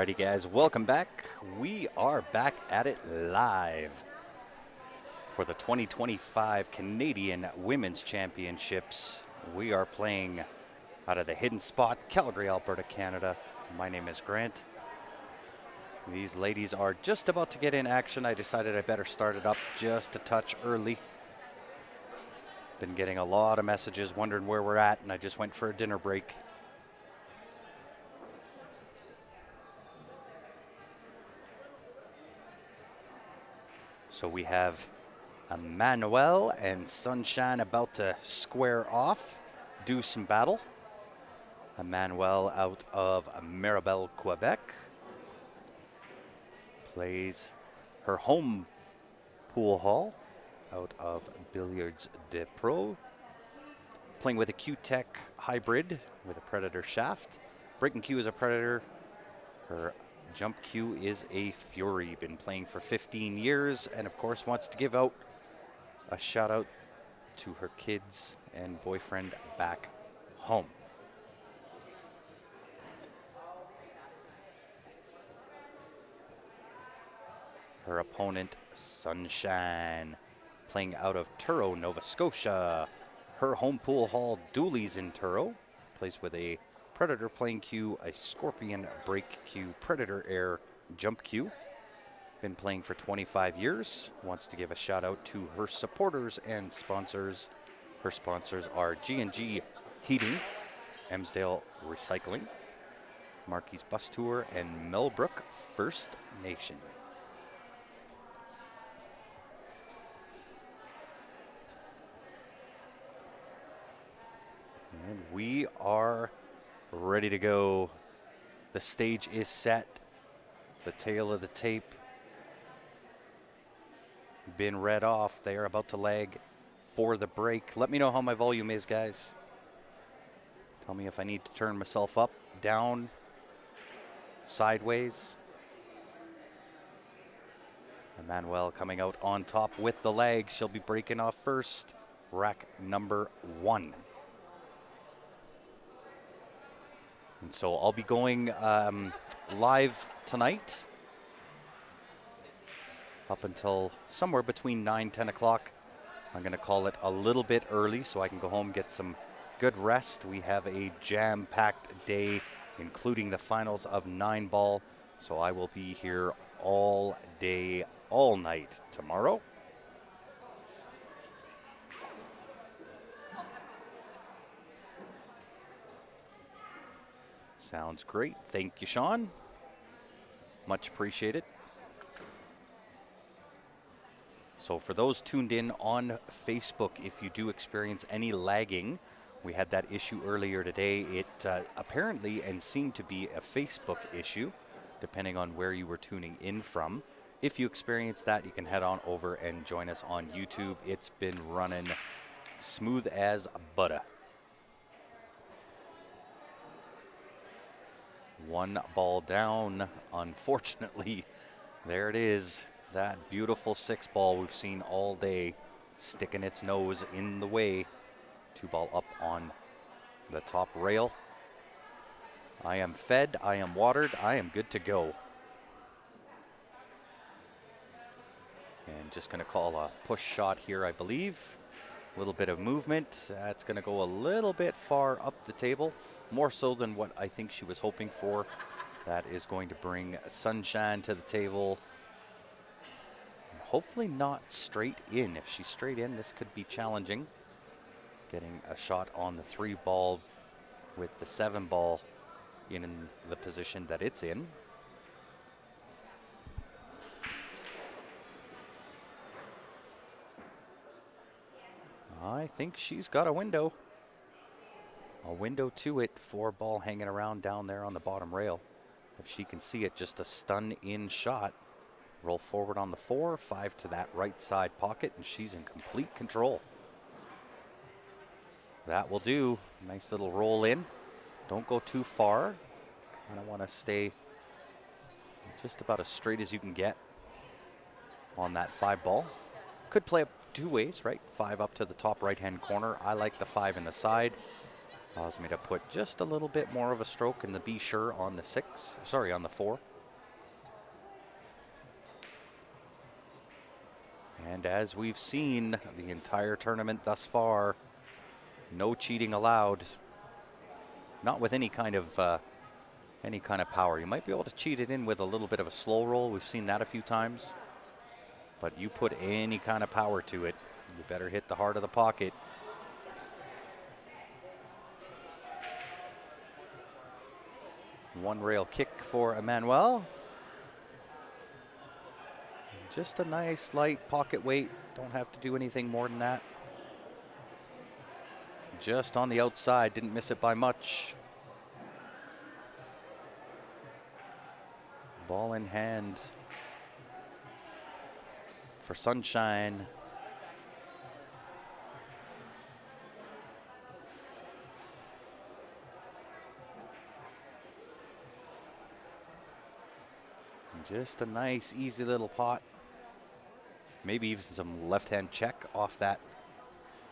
Alrighty guys, welcome back. We are back at it live for the 2025 Canadian Women's Championships. We are playing out of the hidden spot, Calgary, Alberta, Canada. My name is Grant. These ladies are just about to get in action. I decided I better start it up just a touch early. Been getting a lot of messages wondering where we're at, and I just went for a dinner break. So we have Emmanuel and Sunshine about to square off, do some battle. Emmanuel out of Mirabel, Quebec, plays her home pool hall out of Billiards de Pro, playing with a Q-Tech hybrid with a Predator shaft. Breaking Q is a Predator. Her jump Q is a Fury. Been playing for 15 years and of course wants to give out a shout out to her kids and boyfriend back home. Her opponent, Sunshine, playing out of Truro, Nova Scotia. Her home pool hall, Dooley's in Truro, plays with a Predator playing Q, a Scorpion break Q, Predator Air jump Q. Been playing for 25 years. Wants to give a shout out to her supporters and sponsors. Her sponsors are G&G Heating, Emsdale Recycling, Marquis Bus Tour, and Melbrook First Nation. And we are ready to go. The stage is set. The tail of the tape been read off. They are about to lag for the break. Let me know how my volume is, guys. Tell me if I need to turn myself up, down, sideways. Emmanuel coming out on top with the lag. She'll be breaking off first. Rack number 1. And so I'll be going live tonight up until somewhere between 9, 10 o'clock. I'm going to call it a little bit early so I can go home, get some good rest. We have a jam-packed day, including the finals of 9-ball. So I will be here all day, all night tomorrow. Sounds great. Thank you, Sean. Much appreciated. So for those tuned in on Facebook, if you do experience any lagging, we had that issue earlier today. It apparently and seemed to be a Facebook issue, depending on where you were tuning in from. If you experience that, you can head on over and join us on YouTube. It's been running smooth as butter. 1 ball down, unfortunately. There it is, that beautiful 6-ball we've seen all day, sticking its nose in the way. 2-ball up on the top rail. I am fed, I am watered, I am good to go. And just gonna call a push shot here, I believe. A little bit of movement. That's gonna go a little bit far up the table. More so than what I think she was hoping for. That is going to bring Sunshine to the table. And hopefully not straight in. If she's straight in, this could be challenging. Getting a shot on the 3-ball with the 7-ball in the position that it's in. I think she's got a window. A window to it. 4-ball hanging around down there on the bottom rail. If she can see it, just a stun-in shot. Roll forward on the 4, 5 to that right side pocket, and she's in complete control. That will do. Nice little roll in. Don't go too far. I don't want to stay just about as straight as you can get on that 5-ball. Could play up 2 ways, right? 5 up to the top right-hand corner. I like the 5 in the side. Allows me to put just a little bit more of a stroke in the Be Sure on the 6, sorry, on the 4. And as we've seen the entire tournament thus far, no cheating allowed. Not with any kind of power. You might be able to cheat it in with a little bit of a slow roll. We've seen that a few times. But you put any kind of power to it, you better hit the heart of the pocket. One rail kick for Emmanuel. Just a nice light pocket weight. Don't have to do anything more than that. Just on the outside, didn't miss it by much. Ball in hand for Sunshine. Just a nice, easy little pot. Maybe even some left-hand check off that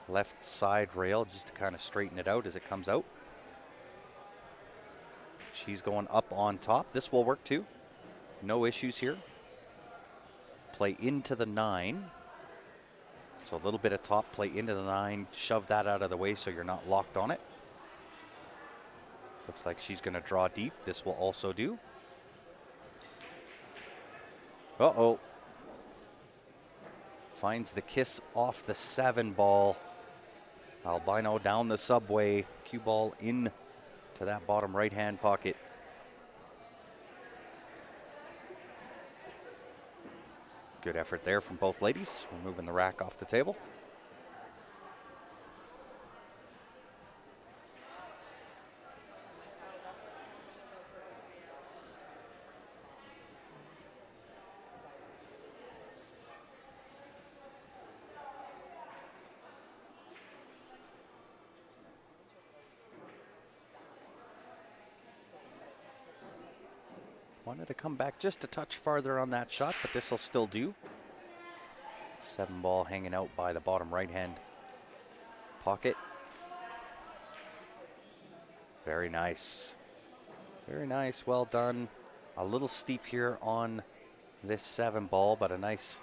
left side rail just to kind of straighten it out as it comes out. She's going up on top. This will work too. No issues here. Play into the 9. So a little bit of top, play into the 9, shove that out of the way so you're not locked on it. Looks like she's going to draw deep. This will also do. Uh-oh. Finds the kiss off the 7 ball. Albino down the subway. Cue ball in to that bottom right-hand pocket. Good effort there from both ladies, removing the rack off the table. Wanted to come back just a touch farther on that shot, but this will still do. 7 ball hanging out by the bottom right-hand pocket. Very nice. Very nice, well done. A little steep here on this 7 ball, but a nice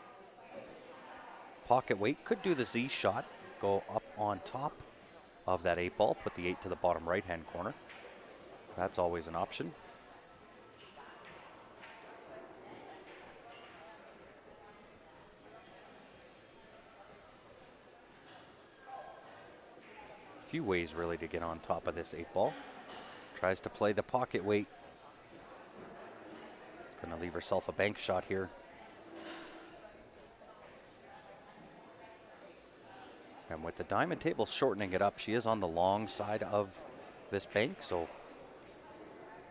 pocket weight. Could do the Z shot, go up on top of that 8 ball, put the 8 to the bottom right-hand corner. That's always an option. Few ways really to get on top of this 8 ball. Tries to play the pocket weight. It's going to leave herself a bank shot here. And with the diamond table shortening it up, she is on the long side of this bank, so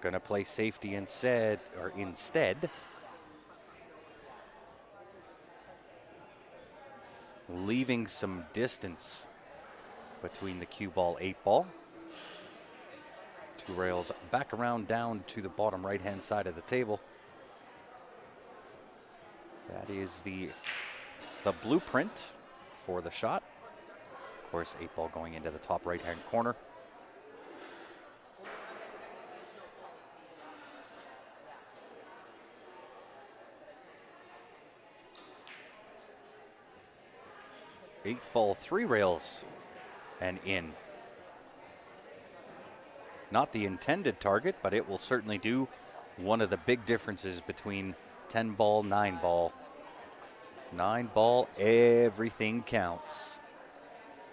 going to play safety instead. Leaving some distance between the cue ball 8 ball. 2 rails back around down to the bottom right-hand side of the table. That is the blueprint for the shot. Of course, 8 ball going into the top right-hand corner. Eight ball 3 rails and in. Not the intended target, but it will certainly do. One of the big differences between 10 ball, 9 ball. 9 ball, everything counts.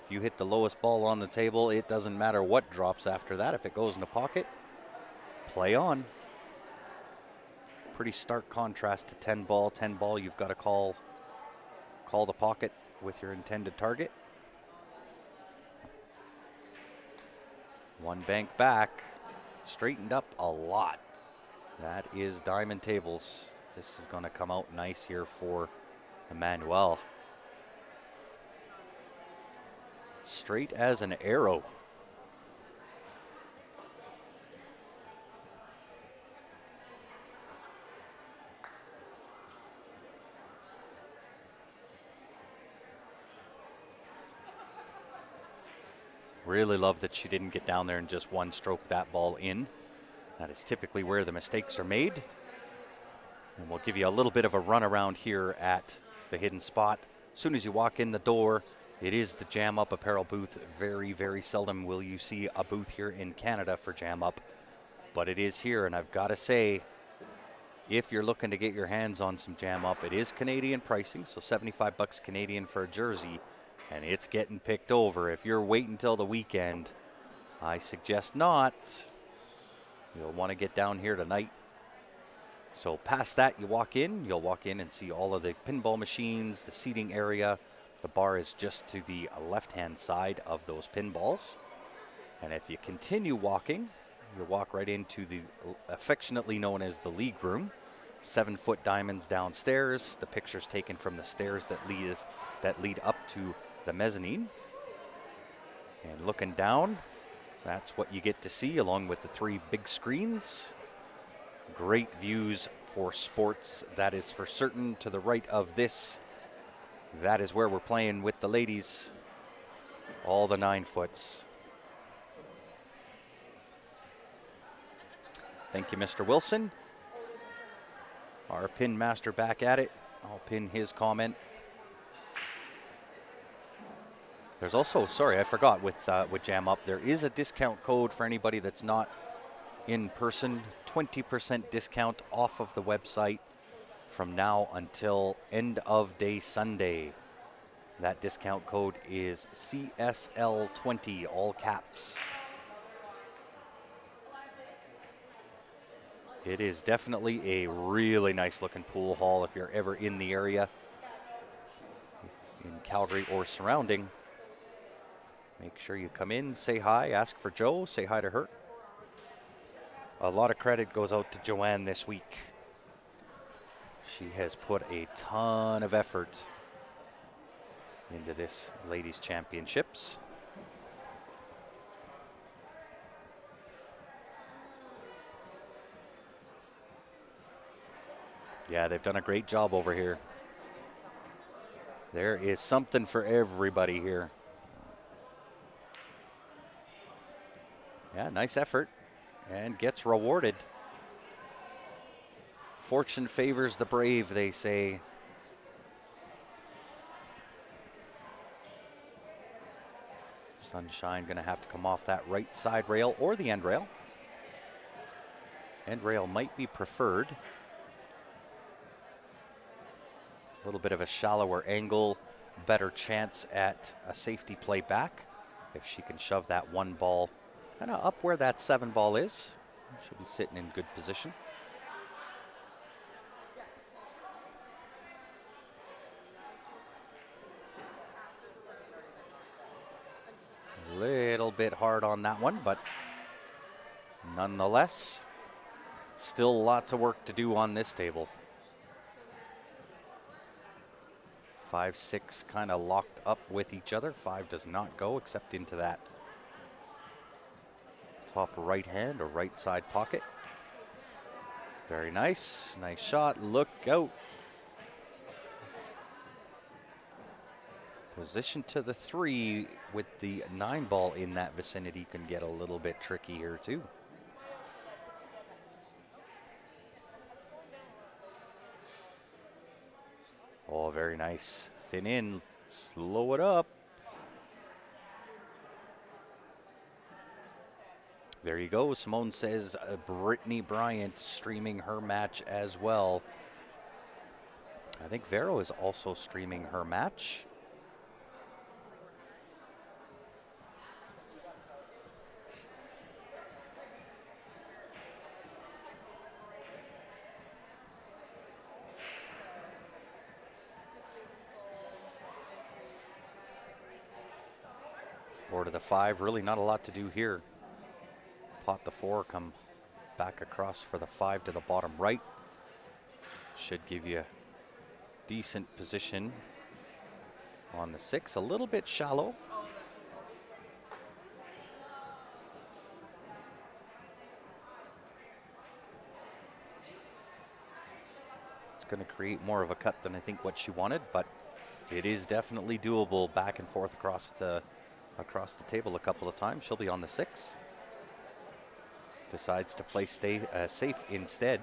If you hit the lowest ball on the table, it doesn't matter what drops after that. If it goes in the pocket, play on. Pretty stark contrast to 10 ball. 10 ball, you've got to call the pocket with your intended target. 1 bank back, straightened up a lot. That is diamond tables. This is going to come out nice here for Emmanuel. Straight as an arrow. Really love that she didn't get down there and just one stroke that ball in. That is typically where the mistakes are made. And we'll give you a little bit of a run around here at the hidden spot. soon as you walk in the door, it is the Jam Up apparel booth. Very, very seldom will you see a booth here in Canada for Jam Up, but it is here, and I've got to say, if you're looking to get your hands on some Jam Up, it is Canadian pricing, so 75 bucks Canadian for a jersey, and it's getting picked over. If you're waiting till the weekend, I suggest not. You'll want to get down here tonight. So past that, you'll walk in and see all of the pinball machines, the seating area. The bar is just to the left-hand side of those pinballs. And if you continue walking, you'll walk right into the affectionately known as the league room. 7-foot diamonds downstairs. The pictures taken from the stairs that lead up to the mezzanine. And looking down, that's what you get to see along with the 3 big screens. Great views for sports, that is for certain. To the right of this, that is where we're playing with the ladies. All the 9-foots. Thank you, Mr. Wilson. Our pin master back at it. I'll pin his comment. There's also, sorry, I forgot with Jam Up, there is a discount code for anybody that's not in person. 20% discount off of the website from now until end of day Sunday. That discount code is CSL20, all caps. It is definitely a really nice looking pool hall if you're ever in the area in Calgary or surrounding. Make sure you come in, say hi, ask for Jo, say hi to her. A lot of credit goes out to Joanne this week. She has put a ton of effort into this ladies championships. Yeah, they've done a great job over here. There is something for everybody here. Yeah, nice effort and gets rewarded. Fortune favors the brave, they say. Sunshine going to have to come off that right side rail or the end rail. End rail might be preferred. A little bit of a shallower angle, better chance at a safety play back if she can shove that 1 ball kind of up where that 7 ball is. She'll be sitting in good position. A little bit hard on that one, but nonetheless, still lots of work to do on this table. 5, 6 kind of locked up with each other. 5 does not go except into that top right hand or right side pocket. Very nice. Nice shot. Look out. Position to the 3 with the 9 ball in that vicinity can get a little bit tricky here too. Oh, very nice. Thin in, slow it up. There you go. Simone says Brittany Bryant streaming her match as well. I think Vero is also streaming her match. To the 5, really not a lot to do here. Pot the 4, come back across for the 5 to the bottom right. Should give you decent position on the 6, a little bit shallow. It's going to create more of a cut than I think what she wanted, but it is definitely doable. Back and forth across the table a couple of times. She'll be on the 6. Decides to play safe instead.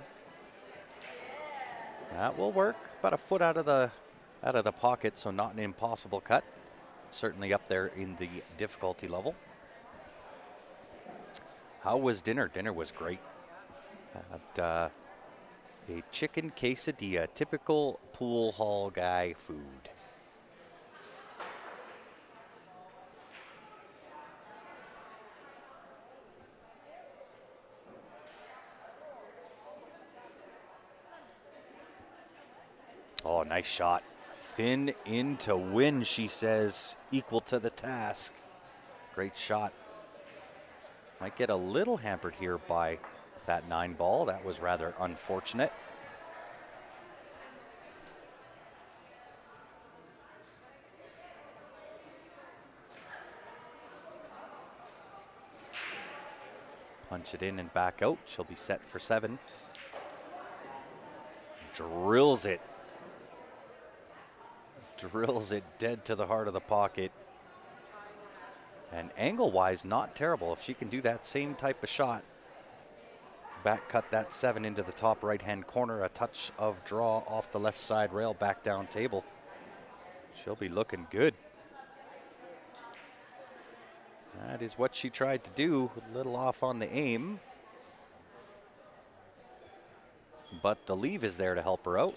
That will work. About a foot out of the out of the pocket, so not an impossible cut. Certainly up there in the difficulty level. How was dinner? Dinner was great. Had, a chicken quesadilla, typical pool hall guy food. Oh, nice shot. Thin in to win, she says, equal to the task. Great shot. Might get a little hampered here by that 9 ball. That was rather unfortunate. Punch it in and back out. She'll be set for 7. Drills it. Drills it dead to the heart of the pocket. And angle-wise, not terrible. If she can do that same type of shot, back cut that 7 into the top right-hand corner, a touch of draw off the left side rail, back down table, she'll be looking good. That is what she tried to do. A little off on the aim, but the leave is there to help her out.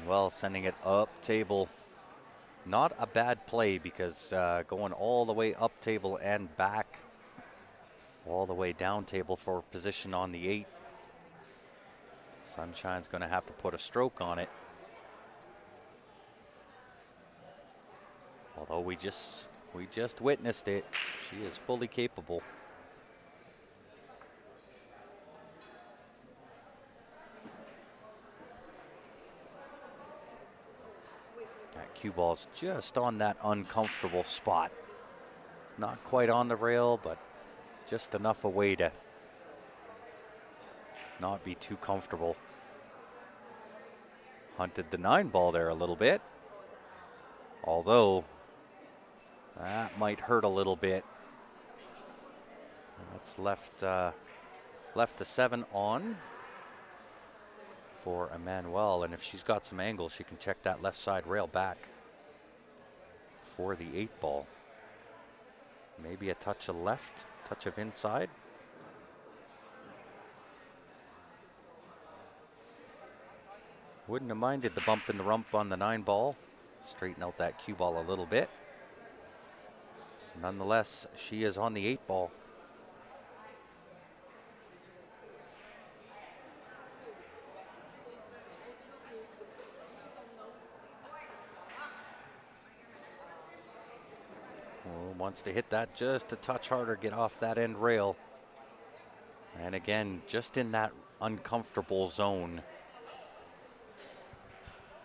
Well, sending it up table. Not a bad play because going all the way up table and back, all the way down table for position on the 8. Sunshine's going to have to put a stroke on it. Although we just witnessed it, she is fully capable. Cue ball's just on that uncomfortable spot. Not quite on the rail, but just enough away to not be too comfortable. Hunted the 9 ball there a little bit. Although, that might hurt a little bit. That's left the 7 on for Emmanuel, and if she's got some angle, she can check that left side rail back for the 8 ball. Maybe a touch of left, touch of inside. Wouldn't have minded the bump in the rump on the 9 ball. Straighten out that cue ball a little bit. Nonetheless, she is on the 8 ball. Wants to hit that just a touch harder, get off that end rail. And again, just in that uncomfortable zone.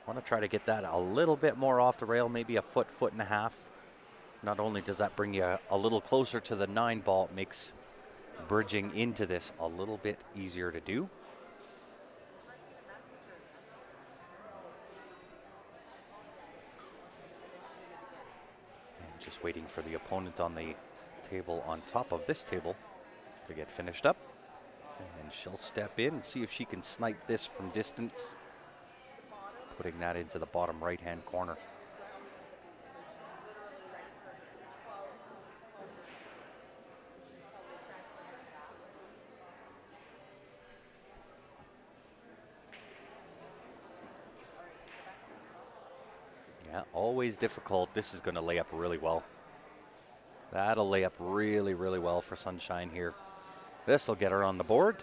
Want to try to get that a little bit more off the rail, maybe a foot, foot and a half. Not only does that bring you a little closer to the 9 ball, it makes bridging into this a little bit easier to do. Just waiting for the opponent on the table on top of this table to get finished up. And she'll step in and see if she can snipe this from distance, putting that into the bottom right-hand corner. Yeah, always difficult. This is going to lay up really well. That'll lay up really, really well for Sunshine here. This will get her on the board.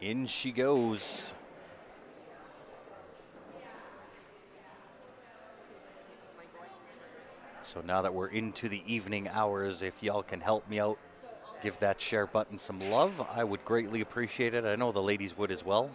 In she goes. So now that we're into the evening hours, if y'all can help me out, give that share button some love, I would greatly appreciate it. I know the ladies would as well.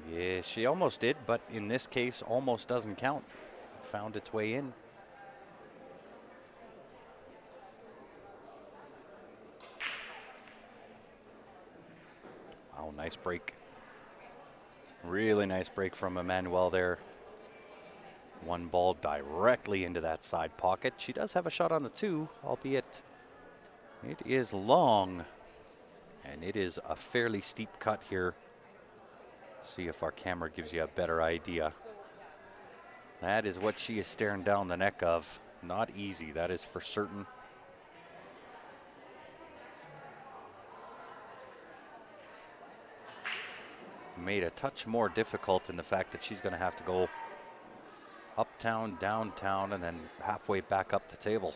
Yeah, she almost did, but in this case, almost doesn't count. It found its way in. Oh, nice break. Really nice break from Emmanuel there. One ball directly into that side pocket. She does have a shot on the 2, albeit it is long. And it is a fairly steep cut here. See if our camera gives you a better idea. That is what she is staring down the neck of. Not easy, that is for certain. Made a touch more difficult in the fact that she's going to have to go uptown, downtown, and then halfway back up the table.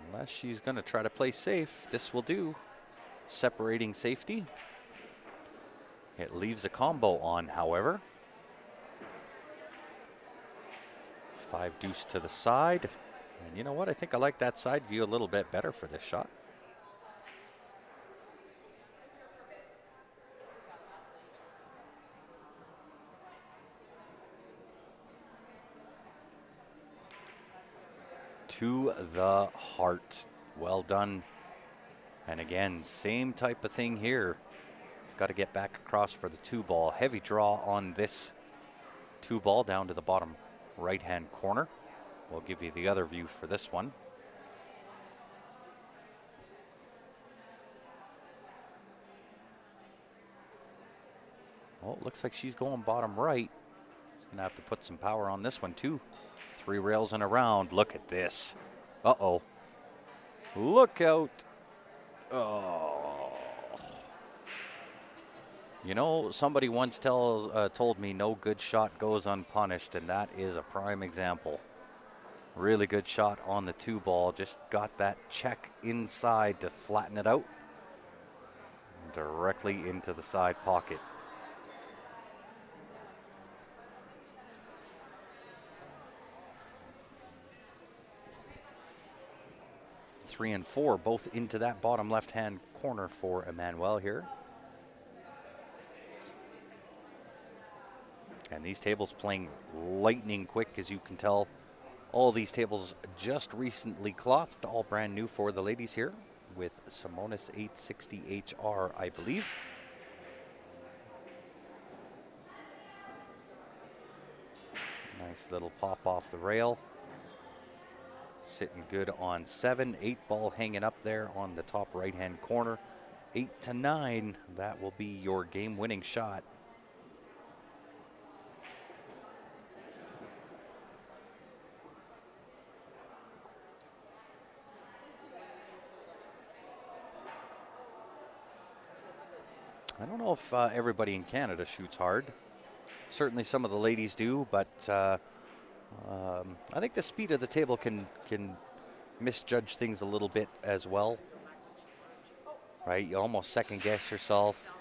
Unless she's going to try to play safe, this will do. Separating safety. It leaves a combo on, however. 5 deuce to the side. And you know what? I think I like that side view a little bit better for this shot. To the heart. Well done. And again, same type of thing here. He's got to get back across for the 2 ball. Heavy draw on this 2 ball down to the bottom right-hand corner. We'll give you the other view for this one. Oh, it looks like she's going bottom right. She's going to have to put some power on this one, too. 3 rails and around. Look at this. Uh-oh. Look out. Oh. You know, somebody once told me no good shot goes unpunished, and that is a prime example. Really good shot on the 2 ball. Just got that check inside to flatten it out. Directly into the side pocket. Three and 4, both into that bottom left-hand corner for Emmanuel here. And these tables playing lightning quick, as you can tell. All these tables just recently clothed, all brand new for the ladies here with Simonis 860 HR, I believe. Nice little pop off the rail. Sitting good on 7, 8 ball hanging up there on the top right-hand corner. 8 to 9, that will be your game-winning shot. I don't know if everybody in Canada shoots hard. Certainly some of the ladies do, but I think the speed of the table can misjudge things a little bit as well. Right, you almost second guess yourself.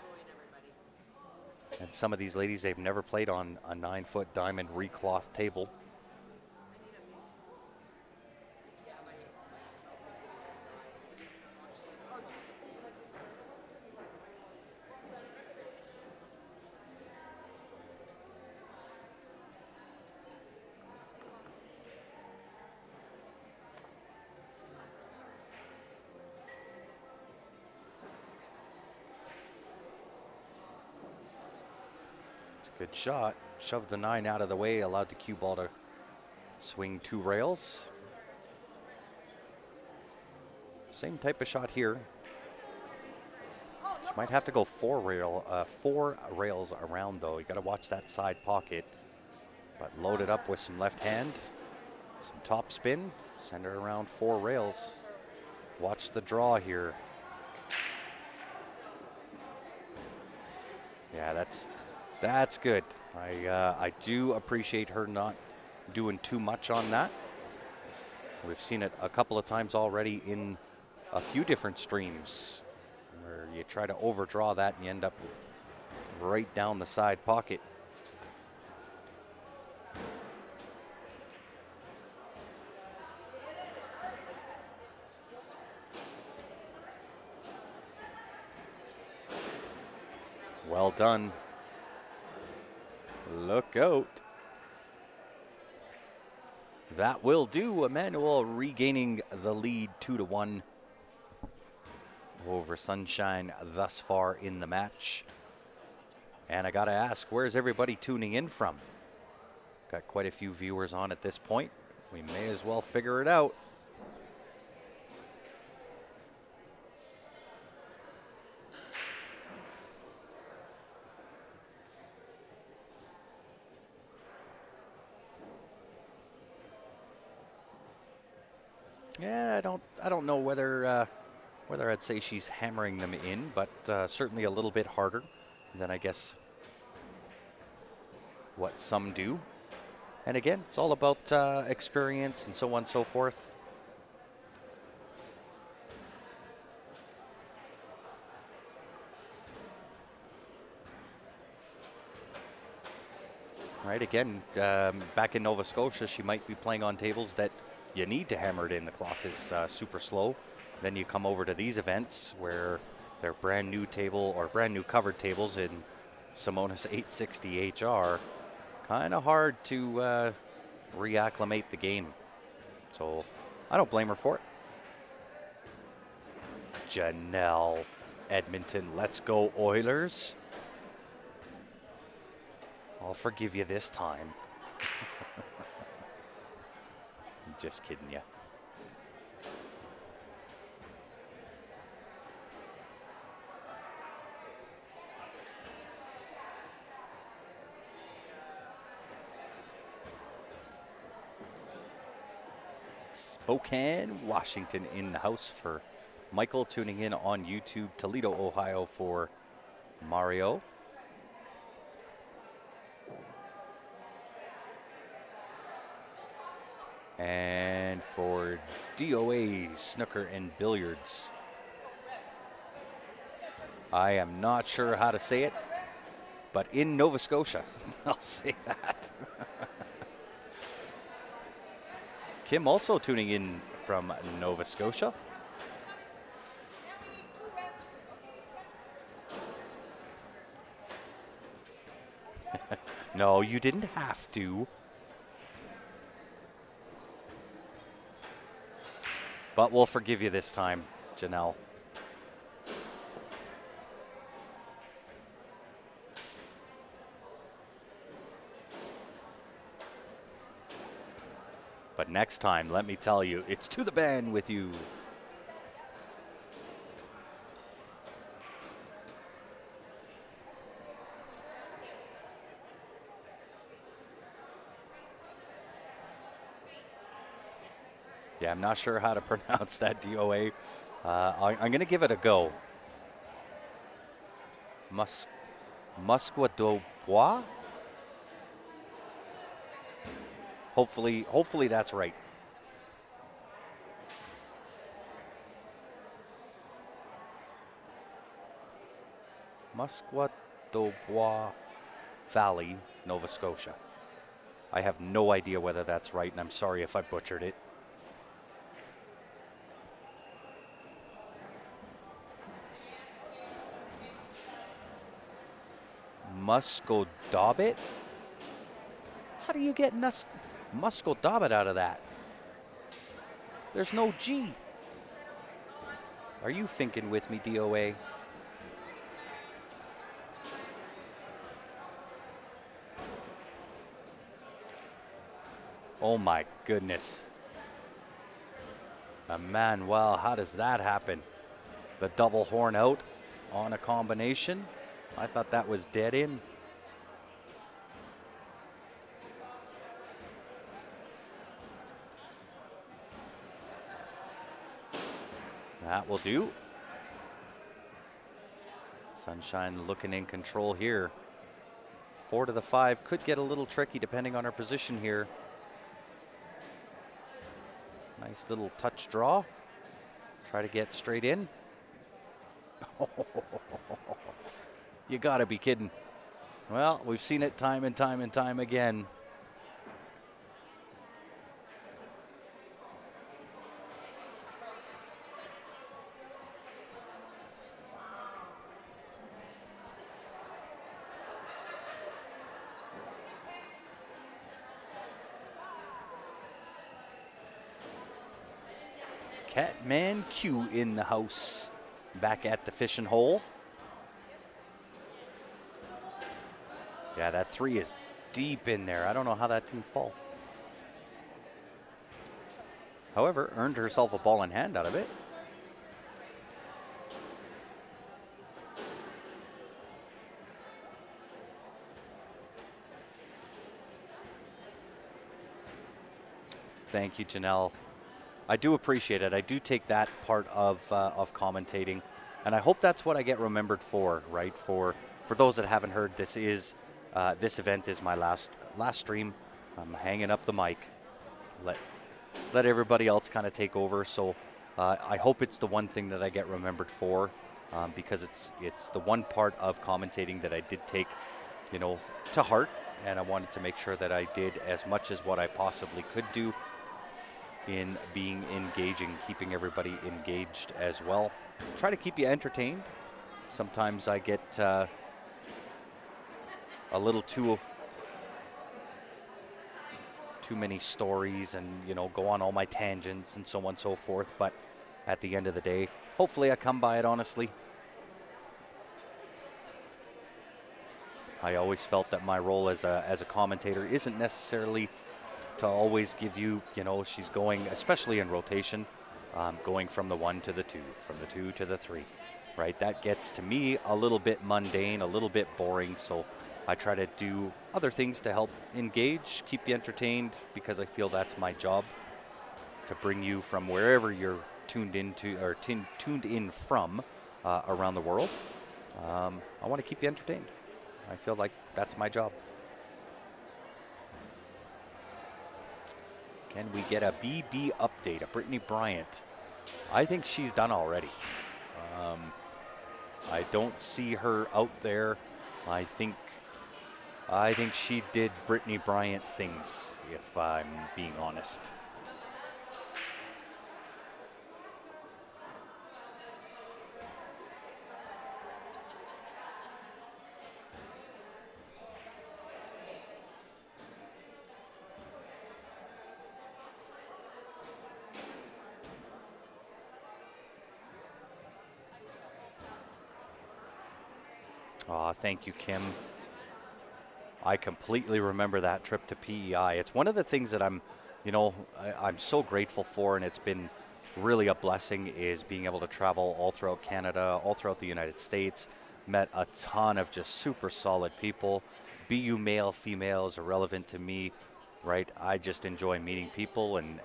And some of these ladies, they've never played on a 9-foot diamond recloth table. Good shot. Shoved the 9 out of the way, allowed the cue ball to swing 2 rails. Same type of shot here. She might have to go four rails around, though. You got to watch that side pocket. But load it up with some left hand, some top spin, send her around 4 rails. Watch the draw here. Yeah, that's good. I do appreciate her not doing too much on that. We've seen it a couple of times already in a few different streams where you try to overdraw that and you end up right down the side pocket. Well done. Look out. That will do. Emmanuel regaining the lead 2-1 over Sunshine thus far in the match. And I got to ask, where's everybody tuning in from? Got quite a few viewers on at this point. We may as well figure it out. Yeah, I don't know whether I'd say she's hammering them in, but certainly a little bit harder than I guess what some do. And again, it's all about experience and so on and so forth. Right, again, back in Nova Scotia, she might be playing on tables that you need to hammer it in. The cloth is super slow. Then you come over to these events where they're brand new table or brand new covered tables in Simonis 860 HR. Kind of hard to reacclimate the game. So I don't blame her for it. Janelle Edmonton, let's go Oilers. I'll forgive you this time. Just kidding you. Spokane, Washington in the house for Michael, tuning in on YouTube. Toledo, Ohio for Mario. And for DOA, Snooker and Billiards. I am not sure how to say it, but in Nova Scotia, I'll say that. Kim also tuning in from Nova Scotia. No, you didn't have to. But we'll forgive you this time, Janelle. But next time, let me tell you, it's to the band with you. Yeah, I'm not sure how to pronounce that DOA. I'm going to give it a go. Musquadobois? Hopefully that's right. Musquadobois Valley, Nova Scotia. I have no idea whether that's right, and I'm sorry if I butchered it. Musquodoboit? How do you get Musquodoboit out of that? There's no G. Are you thinking with me, DOA? Oh my goodness. Emmanuel, how does that happen? The double horn out. on a combination. I thought that was dead in. That will do. Sunshine looking in control here. 4 to the 5 could get a little tricky depending on her position here. Nice little touch draw. Try to get straight in. You gotta be kidding. Well, we've seen it time and time and time again. Catman Q in the house, back at the fishing hole. Yeah, that 3 is deep in there. I don't know how that didn't fall. However, earned herself a ball in hand out of it. Thank you, Janelle. I do appreciate it. I do take that part of commentating, and I hope that's what I get remembered for, right? For those that haven't heard, this event is my last stream. I'm hanging up the mic. Let everybody else kind of take over. So I hope it's the one thing that I get remembered for, because it's the one part of commentating that I did take, to heart, and I wanted to make sure that I did as much as what I possibly could do in being engaging, keeping everybody engaged as well. Try to keep you entertained. Sometimes I get a little too many stories and, go on all my tangents and so on and so forth. But at the end of the day, hopefully I come by it honestly. I always felt that my role as a commentator isn't necessarily to always give you, she's going, especially in rotation, going from the 1 to the 2, from the 2 to the 3, right? That gets to me a little bit mundane, a little bit boring. So I try to do other things to help engage, keep you entertained, because I feel that's my job, to bring you from wherever you're tuned into or tuned in from around the world. I want to keep you entertained. I feel like that's my job. Can we get a BB update, a Brittany Bryant? I think she's done already. I don't see her out there. I think she did Brittany Bryant things, if I'm being honest. Thank you, Kim. I completely remember that trip to PEI. It's one of the things that I'm so grateful for, and it's been really a blessing, is being able to travel all throughout Canada, all throughout the United States. Met a ton of just super solid people. Be you male, female is irrelevant to me, right? I just enjoy meeting people, and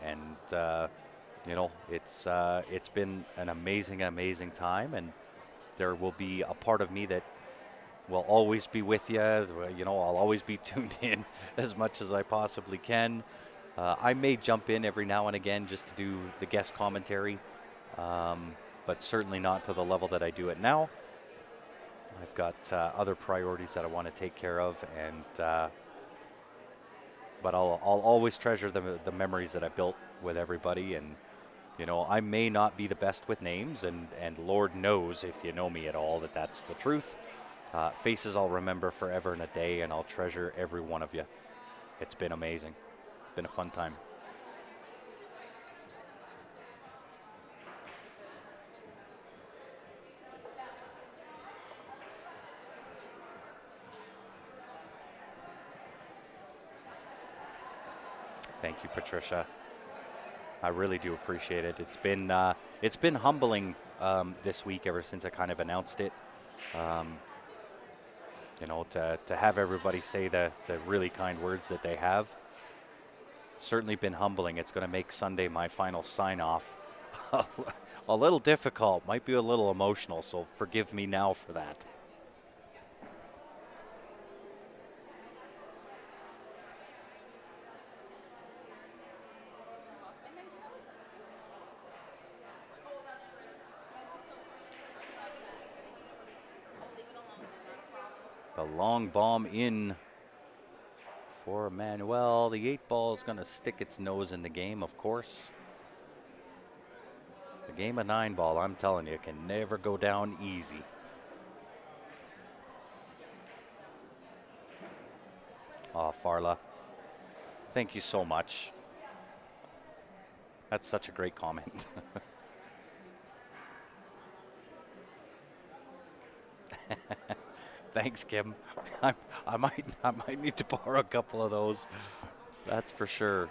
it's been an amazing time, and there will be a part of me that will always be with you. I'll always be tuned in as much as I possibly can. I may jump in every now and again just to do the guest commentary, but certainly not to the level that I do it now. I've got other priorities that I want to take care of, and but I'll always treasure the memories that I built with everybody. And I may not be the best with names, and Lord knows, if you know me at all, that's the truth. Faces I'll remember forever and a day, and I'll treasure every one of you. It's been amazing. It's been a fun time. Thank you, Patricia. I really do appreciate it. It's been humbling this week ever since I kind of announced it. You know, to have everybody say the really kind words that they have, certainly been humbling. It's going to make Sunday, my final sign-off, a little difficult, might be a little emotional, so forgive me now for that. The long bomb in for Manuel. The 8-ball is going to stick its nose in the game, of course. The game of 9-ball, I'm telling you, can never go down easy. Oh, Farla, thank you so much. That's such a great comment. Thanks, Kim. I might need to borrow a couple of those. That's for sure.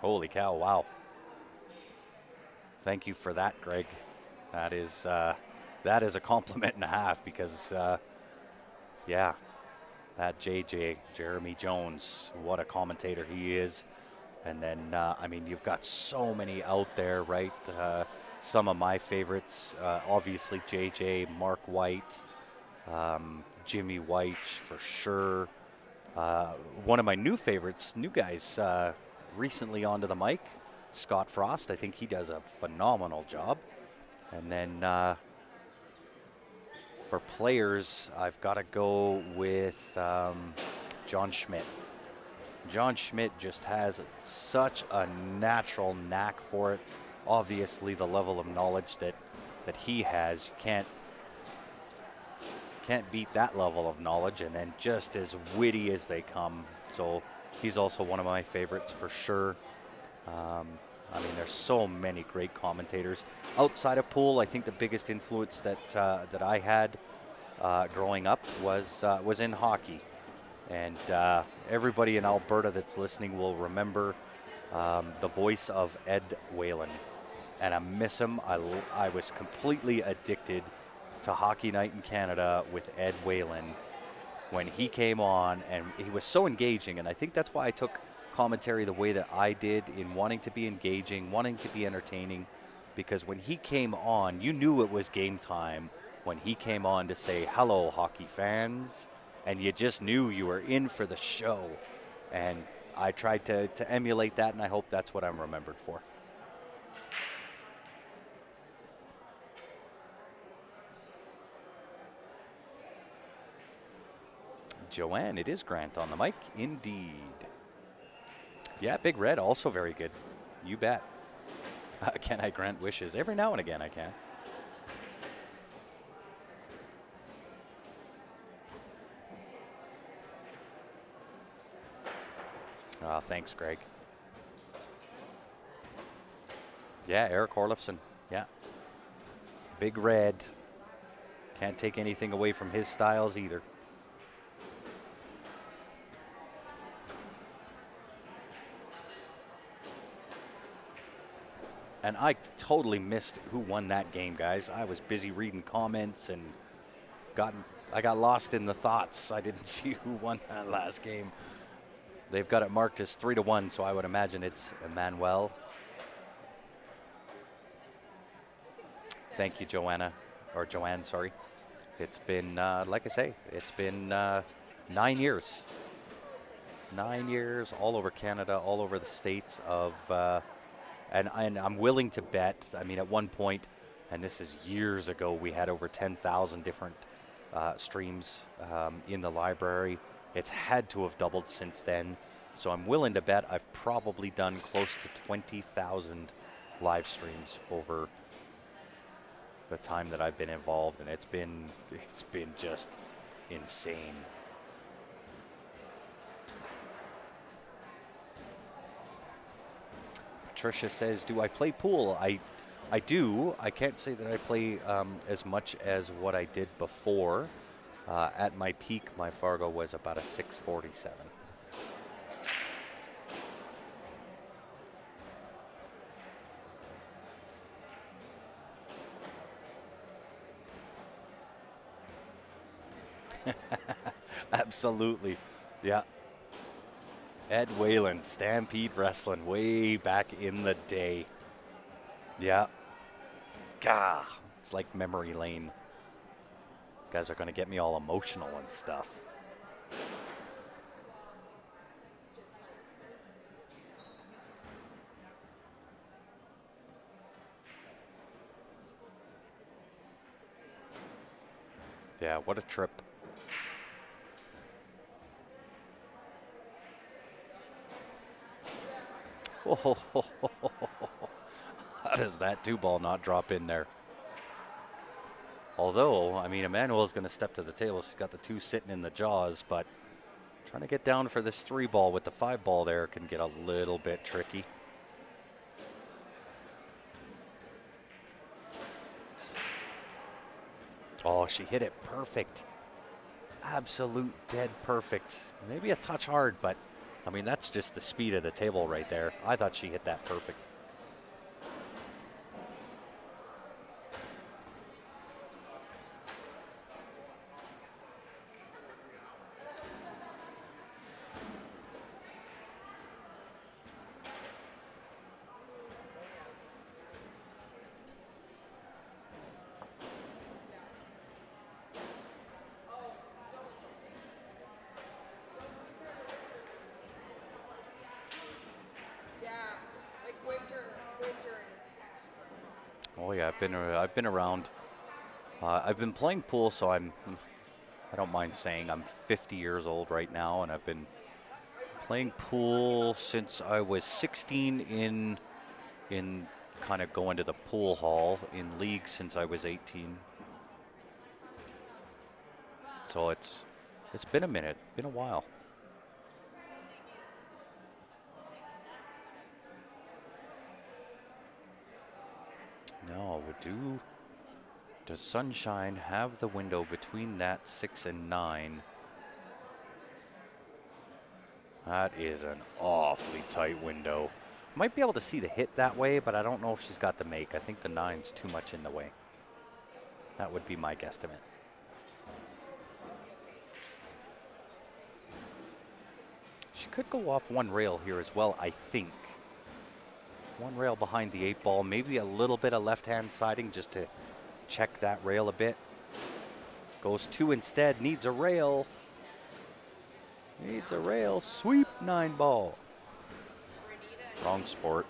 Holy cow! Wow. Thank you for that, Greg. That is a compliment and a half because, yeah. That JJ, Jeremy Jones, what a commentator he is. And then, I mean, you've got so many out there, right? Some of my favorites, obviously JJ, Mark White, Jimmy White for sure. One of my new favorites, new guys recently onto the mic, Scott Frost. I think he does a phenomenal job. And then for players, I've got to go with John Schmidt. John Schmidt just has such a natural knack for it. Obviously, the level of knowledge that he has, can't beat that level of knowledge, and then just as witty as they come. So he's also one of my favorites for sure. I mean, there's so many great commentators. Outside of pool, I think the biggest influence that I had growing up was in hockey. And everybody in Alberta that's listening will remember the voice of Ed Whalen. And I miss him. I was completely addicted to Hockey Night in Canada with Ed Whalen when he came on, and he was so engaging. And I think that's why I took commentary the way that I did, in wanting to be engaging, wanting to be entertaining, because when he came on, you knew it was game time when he came on to say, "Hello, hockey fans," and you just knew you were in for the show. And I tried to emulate that, and I hope that's what I'm remembered for. Joanne, it is Grant on the mic, indeed. Yeah, Big Red, also very good. You bet. Can I grant wishes? Every now and again I can. Thanks, Greg. Yeah, Eric Orlifson. Yeah. Big Red. Can't take anything away from his styles either. And I totally missed who won that game, guys. I was busy reading comments and I got lost in the thoughts. I didn't see who won that last game. They've got it marked as 3-1, so I would imagine it's Emmanuel. Thank you, Joanne, sorry. It's been, like I say, it's been 9 years. 9 years all over Canada, all over the States of... And I'm willing to bet, I mean, at one point, and this is years ago, we had over 10,000 different streams in the library. It's had to have doubled since then. So I'm willing to bet I've probably done close to 20,000 live streams over the time that I've been involved, and it's been just insane. Patricia says, do I play pool? I do. I can't say that I play as much as what I did before. At my peak, my Fargo was about a 647. Absolutely. Yeah. Ed Whalen, Stampede Wrestling, way back in the day. Yeah. Gah. It's like memory lane. Guys are going to get me all emotional and stuff. Yeah, what a trip. Oh, how does that 2-ball not drop in there? Although, I mean, Emmanuel's going to step to the table. She's got the 2 sitting in the jaws, but trying to get down for this 3-ball with the 5-ball there can get a little bit tricky. Oh, she hit it perfect. Absolute dead perfect. Maybe a touch hard, but I mean, that's just the speed of the table right there. I thought she hit that perfect. Oh yeah, I've been around. I've been playing pool, so I don't mind saying I'm 50 years old right now, and I've been playing pool since I was 16 in kind of going to the pool hall, in league since I was 18. So it's been a minute, been a while. Now, does Sunshine have the window between that 6 and 9? That is an awfully tight window. Might be able to see the hit that way, but I don't know if she's got the make. I think the 9's too much in the way. That would be my guesstimate. She could go off one rail here as well, I think. One rail behind the 8-ball, maybe a little bit of left-hand siding just to check that rail a bit. Goes 2 instead, needs a rail. Needs a rail, sweep 9-ball. Wrong sport.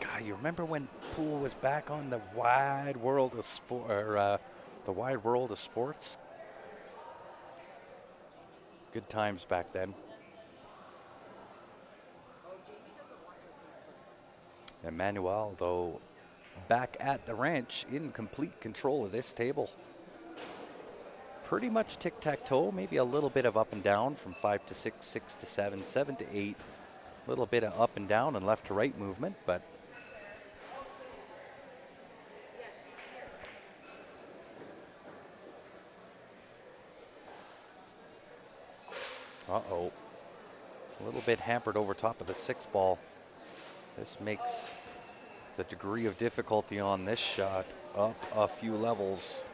God, you remember when pool was back on the wide world of sport, or the wide world of sports? Good times back then. Emmanuel, though, back at the ranch in complete control of this table. Pretty much tic-tac-toe, maybe a little bit of up and down from 5 to 6, 6 to 7, 7 to 8. A little bit of up and down and left to right movement, but uh-oh. A little bit hampered over top of the 6-ball. This makes the degree of difficulty on this shot up a few levels.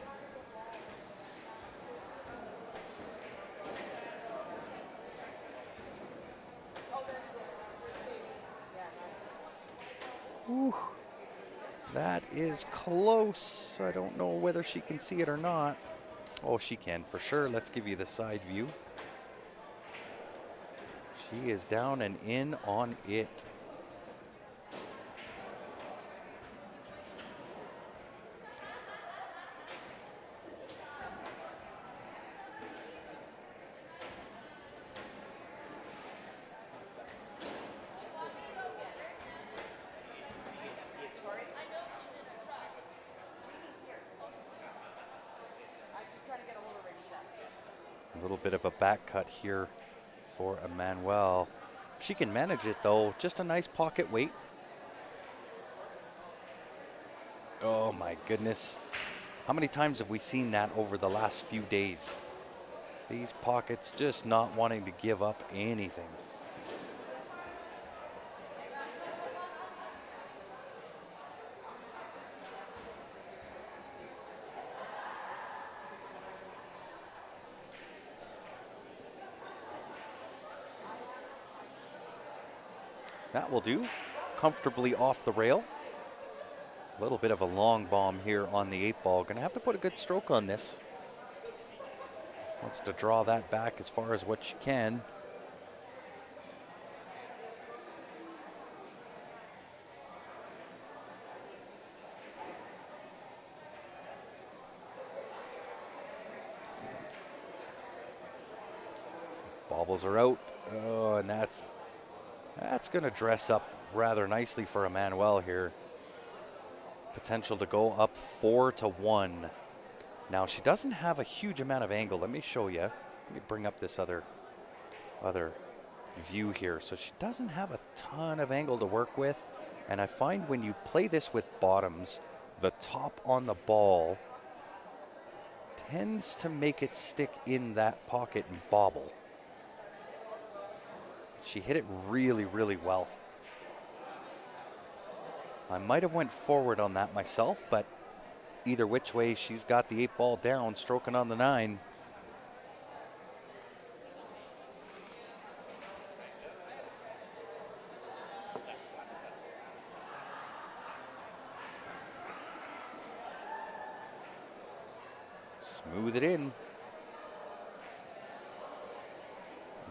Ooh, that is close. I don't know whether she can see it or not. Oh, she can for sure. Let's give you the side view. She is down and in on it. A little bit of a back cut here for Emmanuel. She can manage it though. Just a nice pocket weight. Oh my goodness. How many times have we seen that over the last few days? These pockets just not wanting to give up anything. That will do. Comfortably off the rail. A little bit of a long bomb here on the 8-ball. Gonna have to put a good stroke on this. Wants to draw that back as far as what she can. Bobbles are out. Oh, and that's going to dress up rather nicely for Emmanuel here. Potential to go up 4-1. Now, she doesn't have a huge amount of angle. Let me show you. Let me bring up this other view here. So she doesn't have a ton of angle to work with. And I find when you play this with bottoms, the top on the ball tends to make it stick in that pocket and bobble. She hit it really, really well. I might have went forward on that myself, but either which way, she's got the 8-ball down, stroking on the 9. Smooth it in.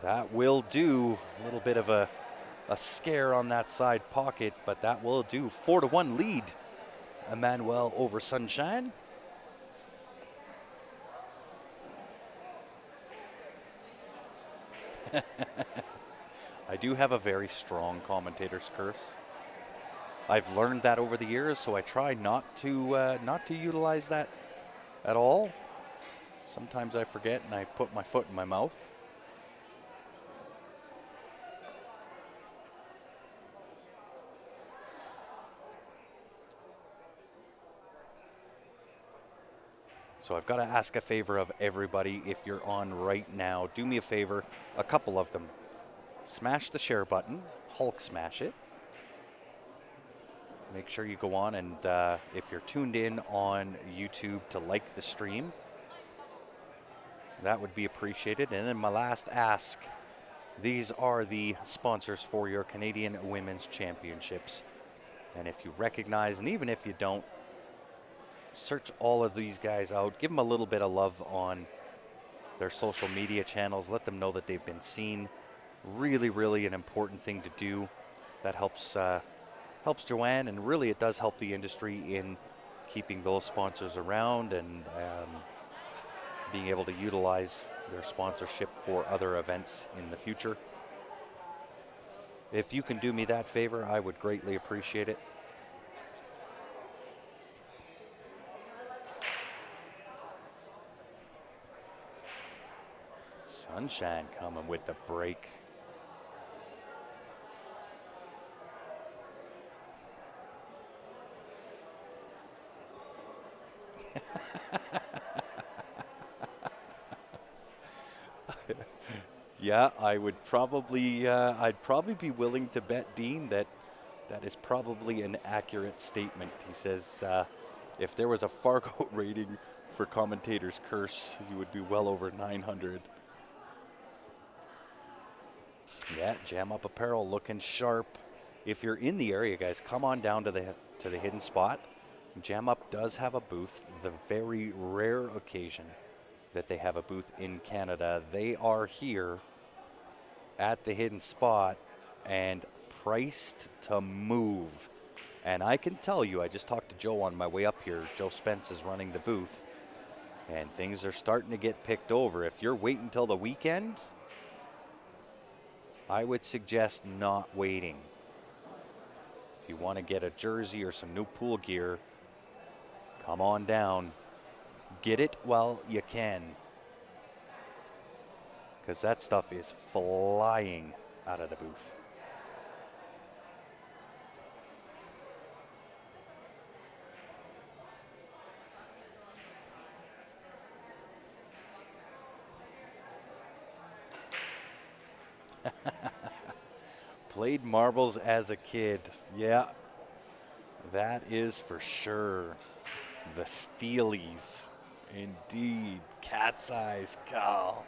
That will do. A little bit of a scare on that side pocket, but that will do. 4-1 lead. Emmanuel over Sunshine. I do have a very strong commentator's curse. I've learned that over the years, so I try not to utilize that at all. Sometimes I forget and I put my foot in my mouth. So I've got to ask a favor of everybody. If you're on right now, do me a favor, a couple of them. Smash the share button, Hulk smash it. Make sure you go on and if you're tuned in on YouTube, to like the stream. That would be appreciated. And then my last ask, these are the sponsors for your Canadian Women's Championships. And if you recognize, and even if you don't, search all of these guys out. Give them a little bit of love on their social media channels. Let them know that they've been seen. Really, really an important thing to do. That helps Joanne, and really it does help the industry in keeping those sponsors around and being able to utilize their sponsorship for other events in the future. If you can do me that favor, I would greatly appreciate it. Sunshine coming with the break. Yeah, I would probably, I'd probably be willing to bet Dean that that is probably an accurate statement. He says if there was a Fargo rating for Commentator's Curse, he would be well over 900. Yeah, Jam Up Apparel looking sharp. If you're in the area, guys, come on down to the hidden spot. Jam Up does have a booth. The very rare occasion that they have a booth in Canada, they are here at the hidden spot and priced to move. And I can tell you, I just talked to Joe on my way up here. Joe Spence is running the booth, and things are starting to get picked over. If you're waiting till the weekend, I would suggest not waiting. If you want to get a jersey or some new pool gear, come on down. Get it while you can, because that stuff is flying out of the booth. Played marbles as a kid. Yeah, that is for sure. The Steelies. Indeed. Cat's eyes. Cal.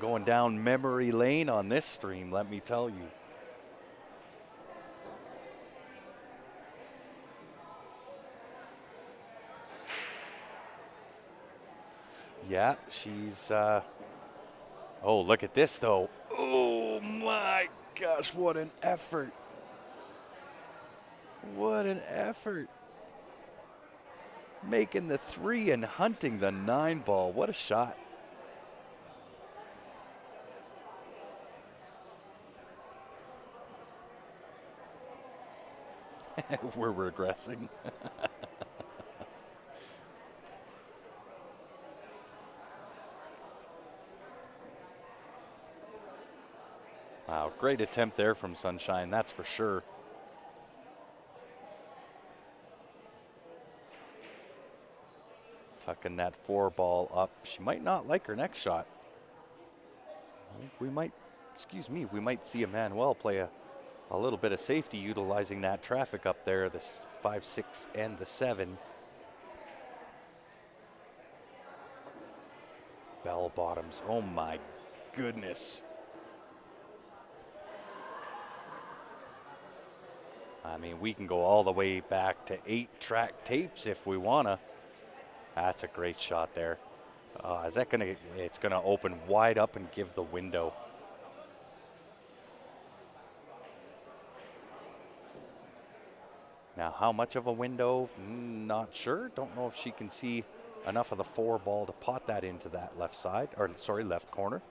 Going down memory lane on this stream, let me tell you. Yeah, she's. Oh, look at this, though. Oh, my gosh, what an effort. What an effort. Making the 3 and hunting the 9 ball. What a shot. We're regressing. Wow, great attempt there from Sunshine, that's for sure. Tucking that 4 ball up. She might not like her next shot. I think we might, we might see Emmanuel play a little bit of safety utilizing that traffic up there, the 5, 6, and the 7. Bell bottoms, oh my goodness. I mean, we can go all the way back to 8-track tapes if we wanna. That's a great shot there. Is that gonna, it's gonna open wide up and give the window. Now, how much of a window? Not sure. Don't know if she can see enough of the 4 ball to pot that into that left side, or sorry, left corner.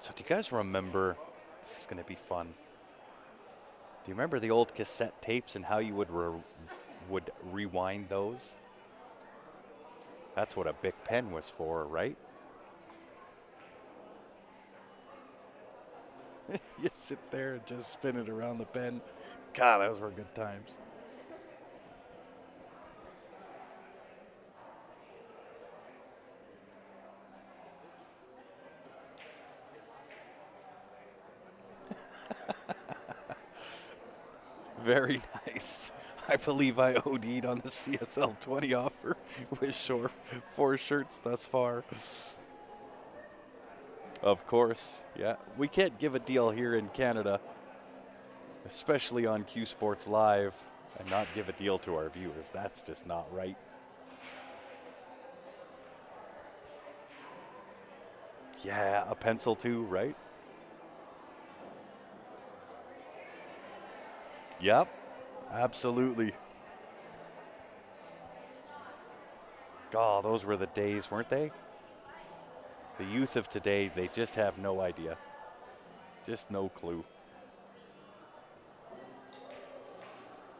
So do you guys remember, this is gonna be fun. Do you remember the old cassette tapes and how you would rewind those? That's what a Bic pen was for, right? You sit there and just spin it around the pen. God, those were good times. Very nice. I believe I OD'd on the CSL 20 offer with 4 shirts thus far. Of course, yeah. We can't give a deal here in Canada, especially on Q Sports Live, and not give a deal to our viewers. That's just not right. Yeah, a pencil too, right? Yep, absolutely. God, those were the days, weren't they? The youth of today, they just have no idea. Just no clue.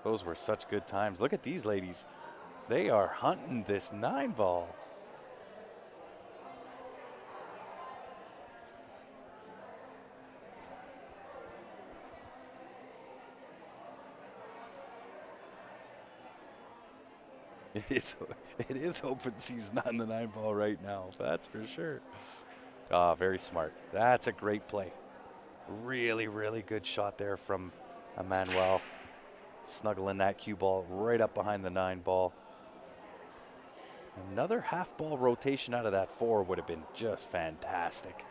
Those were such good times. Look at these ladies. They are hunting this 9 ball. It is open season on the 9 ball right now. That's for sure. Ah, very smart. That's a great play. Really, really good shot there from Emmanuel. Snuggling that cue ball right up behind the 9 ball. Another half ball rotation out of that 4 would have been just fantastic.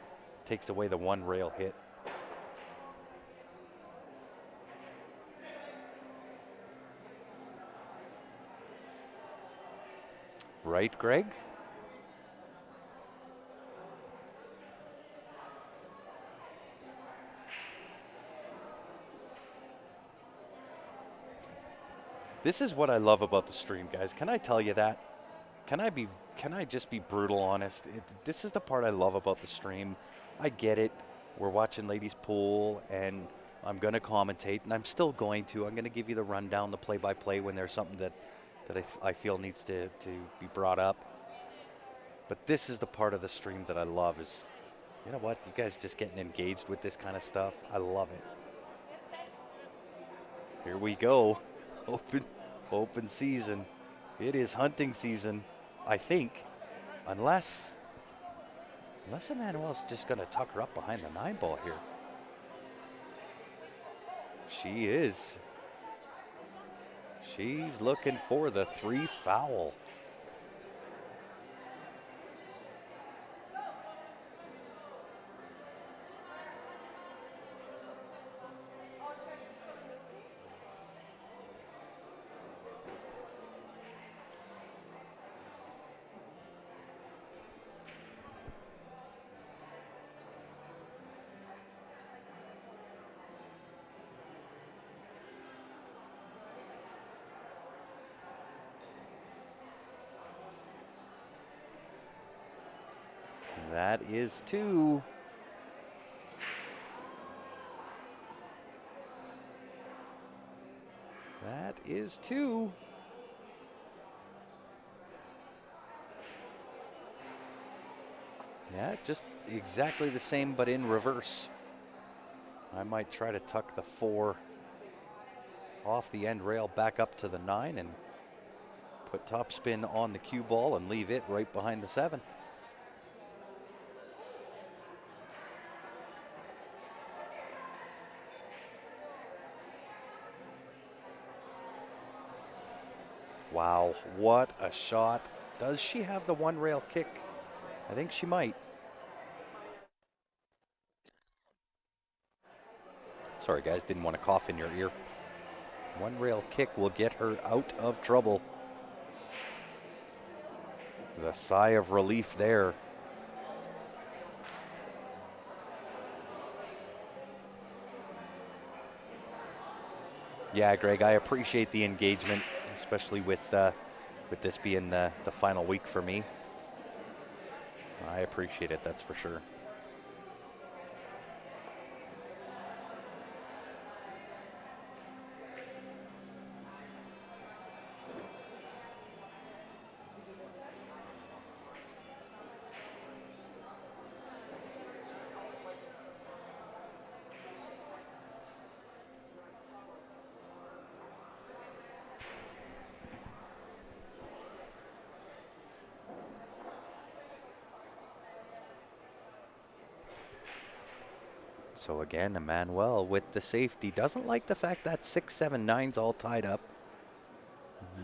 Takes away the 1 rail hit. Right, Greg? This is what I love about the stream, guys. Can I tell you that? Can I just be brutal honest? This is the part I love about the stream. I get it. We're watching ladies pool and I'm going to commentate, and I'm still going to. I'm going to give you the rundown, the play-by-play when there's something that I feel needs to be brought up. But this is the part of the stream that I love is, you know what, you guys just getting engaged with this kind of stuff. I love it. Here we go. Open season. It is hunting season, I think. Unless Emmanuel's just gonna tuck her up behind the 9 ball here. She is. She's looking for the 3 foul. That is 2. That is 2. Yeah, just exactly the same, but in reverse. I might try to tuck the 4 off the end rail back up to the 9 and put topspin on the cue ball and leave it right behind the 7. Wow, what a shot. Does she have the 1 rail kick? I think she might. Sorry guys, didn't want to cough in your ear. 1 rail kick will get her out of trouble. The sigh of relief there. Yeah, Greg, I appreciate the engagement, especially with this being the final week for me. I appreciate it, that's for sure. So again, Emmanuel with the safety. Doesn't like the fact that 6, 7, 9's all tied up.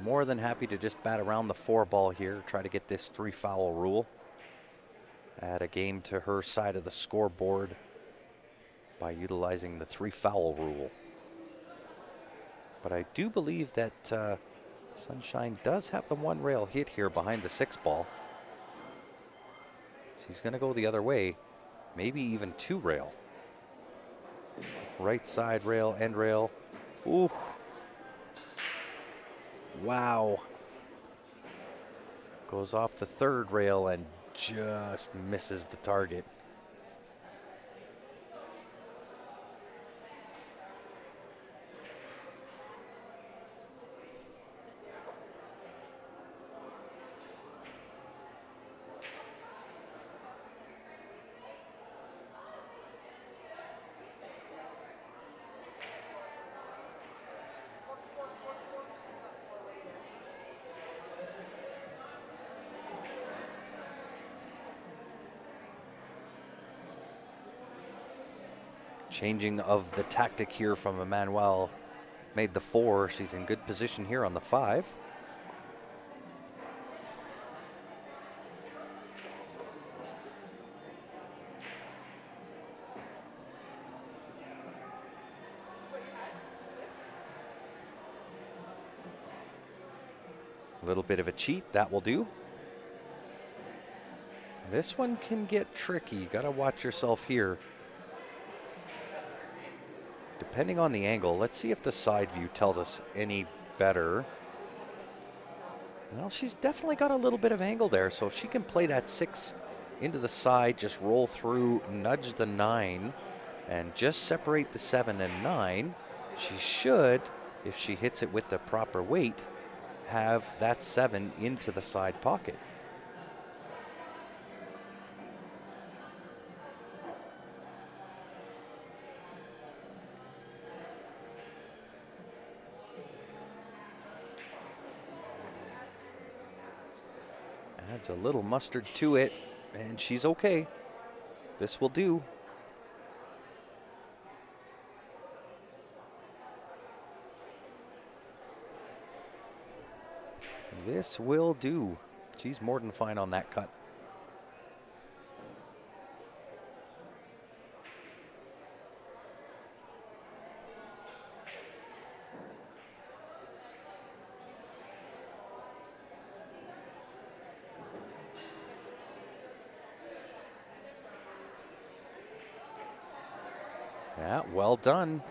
More than happy to just bat around the 4 ball here, try to get this 3 foul rule. Add a game to her side of the scoreboard by utilizing the 3 foul rule. But I do believe that Sunshine does have the 1 rail hit here behind the 6 ball. She's gonna go the other way, maybe even 2 rail. Right side rail, end rail. Ooh. Wow. Goes off the 3rd rail and just misses the target. Changing of the tactic here from Emmanuel. Made the 4. She's in good position here on the 5. A little bit of a cheat, that will do. This one can get tricky. You gotta watch yourself here. Depending on the angle, let's see if the side view tells us any better. Well, she's definitely got a little bit of angle there, so if she can play that 6 into the side, just roll through, nudge the 9, and just separate the 7 and 9, she should, if she hits it with the proper weight, have that 7 into the side pocket. Adds a little mustard to it, and she's okay. This will do. This will do. She's more than fine on that cut. Yeah, well done.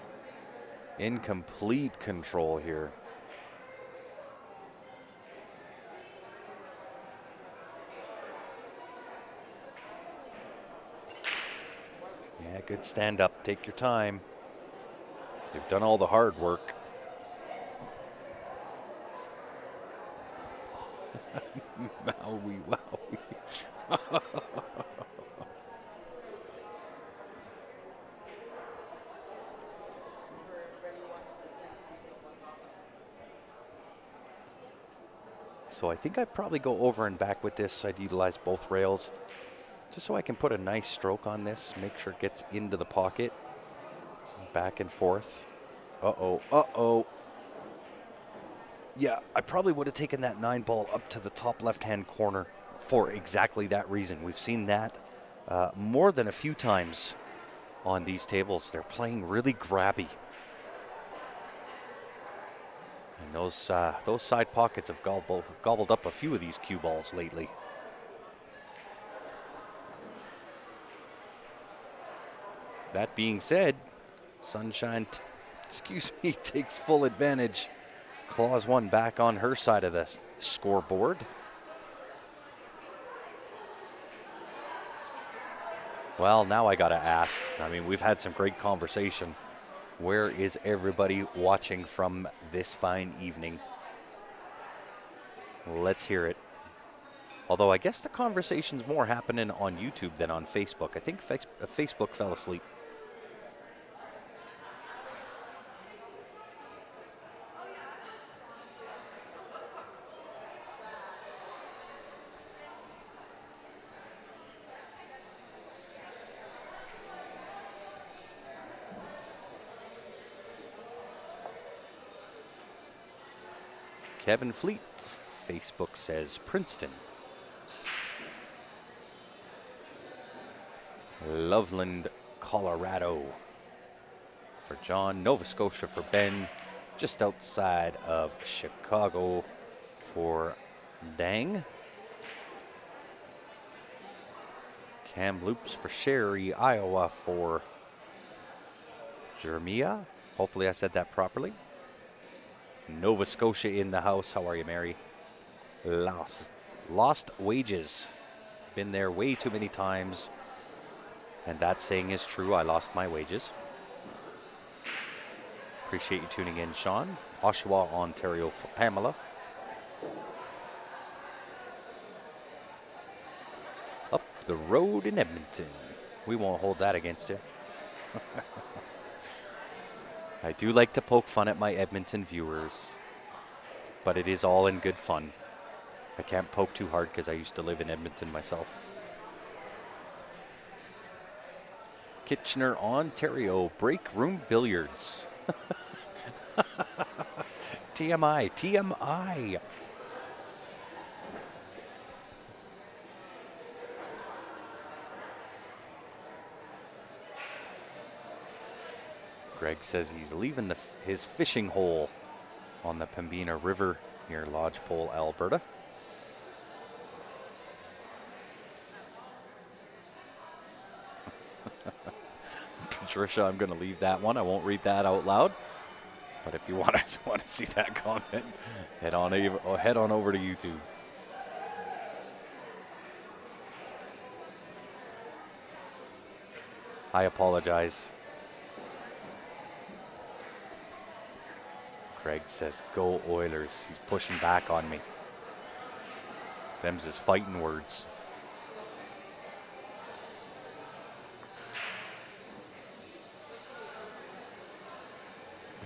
In complete control here. Yeah, good stand up. Take your time. You've done all the hard work. Maui, wow. So I think I'd probably go over and back with this. I'd utilize both rails just so I can put a nice stroke on this, make sure it gets into the pocket, back and forth. Uh-oh, uh-oh. Yeah, I probably would have taken that 9 ball up to the top left-hand corner for exactly that reason. We've seen that more than a few times on these tables. They're playing really grabby. And those side pockets have gobbled up a few of these cue balls lately. That being said, Sunshine, takes full advantage. Claws one back on her side of the scoreboard. Well, now I gotta ask. I mean, we've had some great conversation. Where is everybody watching from this fine evening? Let's hear it. Although I guess the conversation's more happening on YouTube than on Facebook. I think Facebook fell asleep. Kevin Fleet, Facebook says Princeton. Loveland, Colorado for John. Nova Scotia for Ben. Just outside of Chicago for Dang. Kamloops for Sherry. Iowa for Jeremiah. Hopefully I said that properly. Nova Scotia in the house. How are you, Mary? Lost wages. Been there way too many times. And that saying is true. I lost my wages. Appreciate you tuning in, Sean. Oshawa, Ontario for Pamela. Up the road in Edmonton. We won't hold that against you. I do like to poke fun at my Edmonton viewers, but it is all in good fun. I can't poke too hard because I used to live in Edmonton myself. Kitchener, Ontario, break room billiards. TMI, TMI. Greg says he's leaving his fishing hole on the Pembina River near Lodgepole, Alberta. Patricia, I'm going to leave that one. I won't read that out loud. But if you want to see that comment, head on over to YouTube. I apologize. Craig says, go Oilers. He's pushing back on me. Them's his fighting words.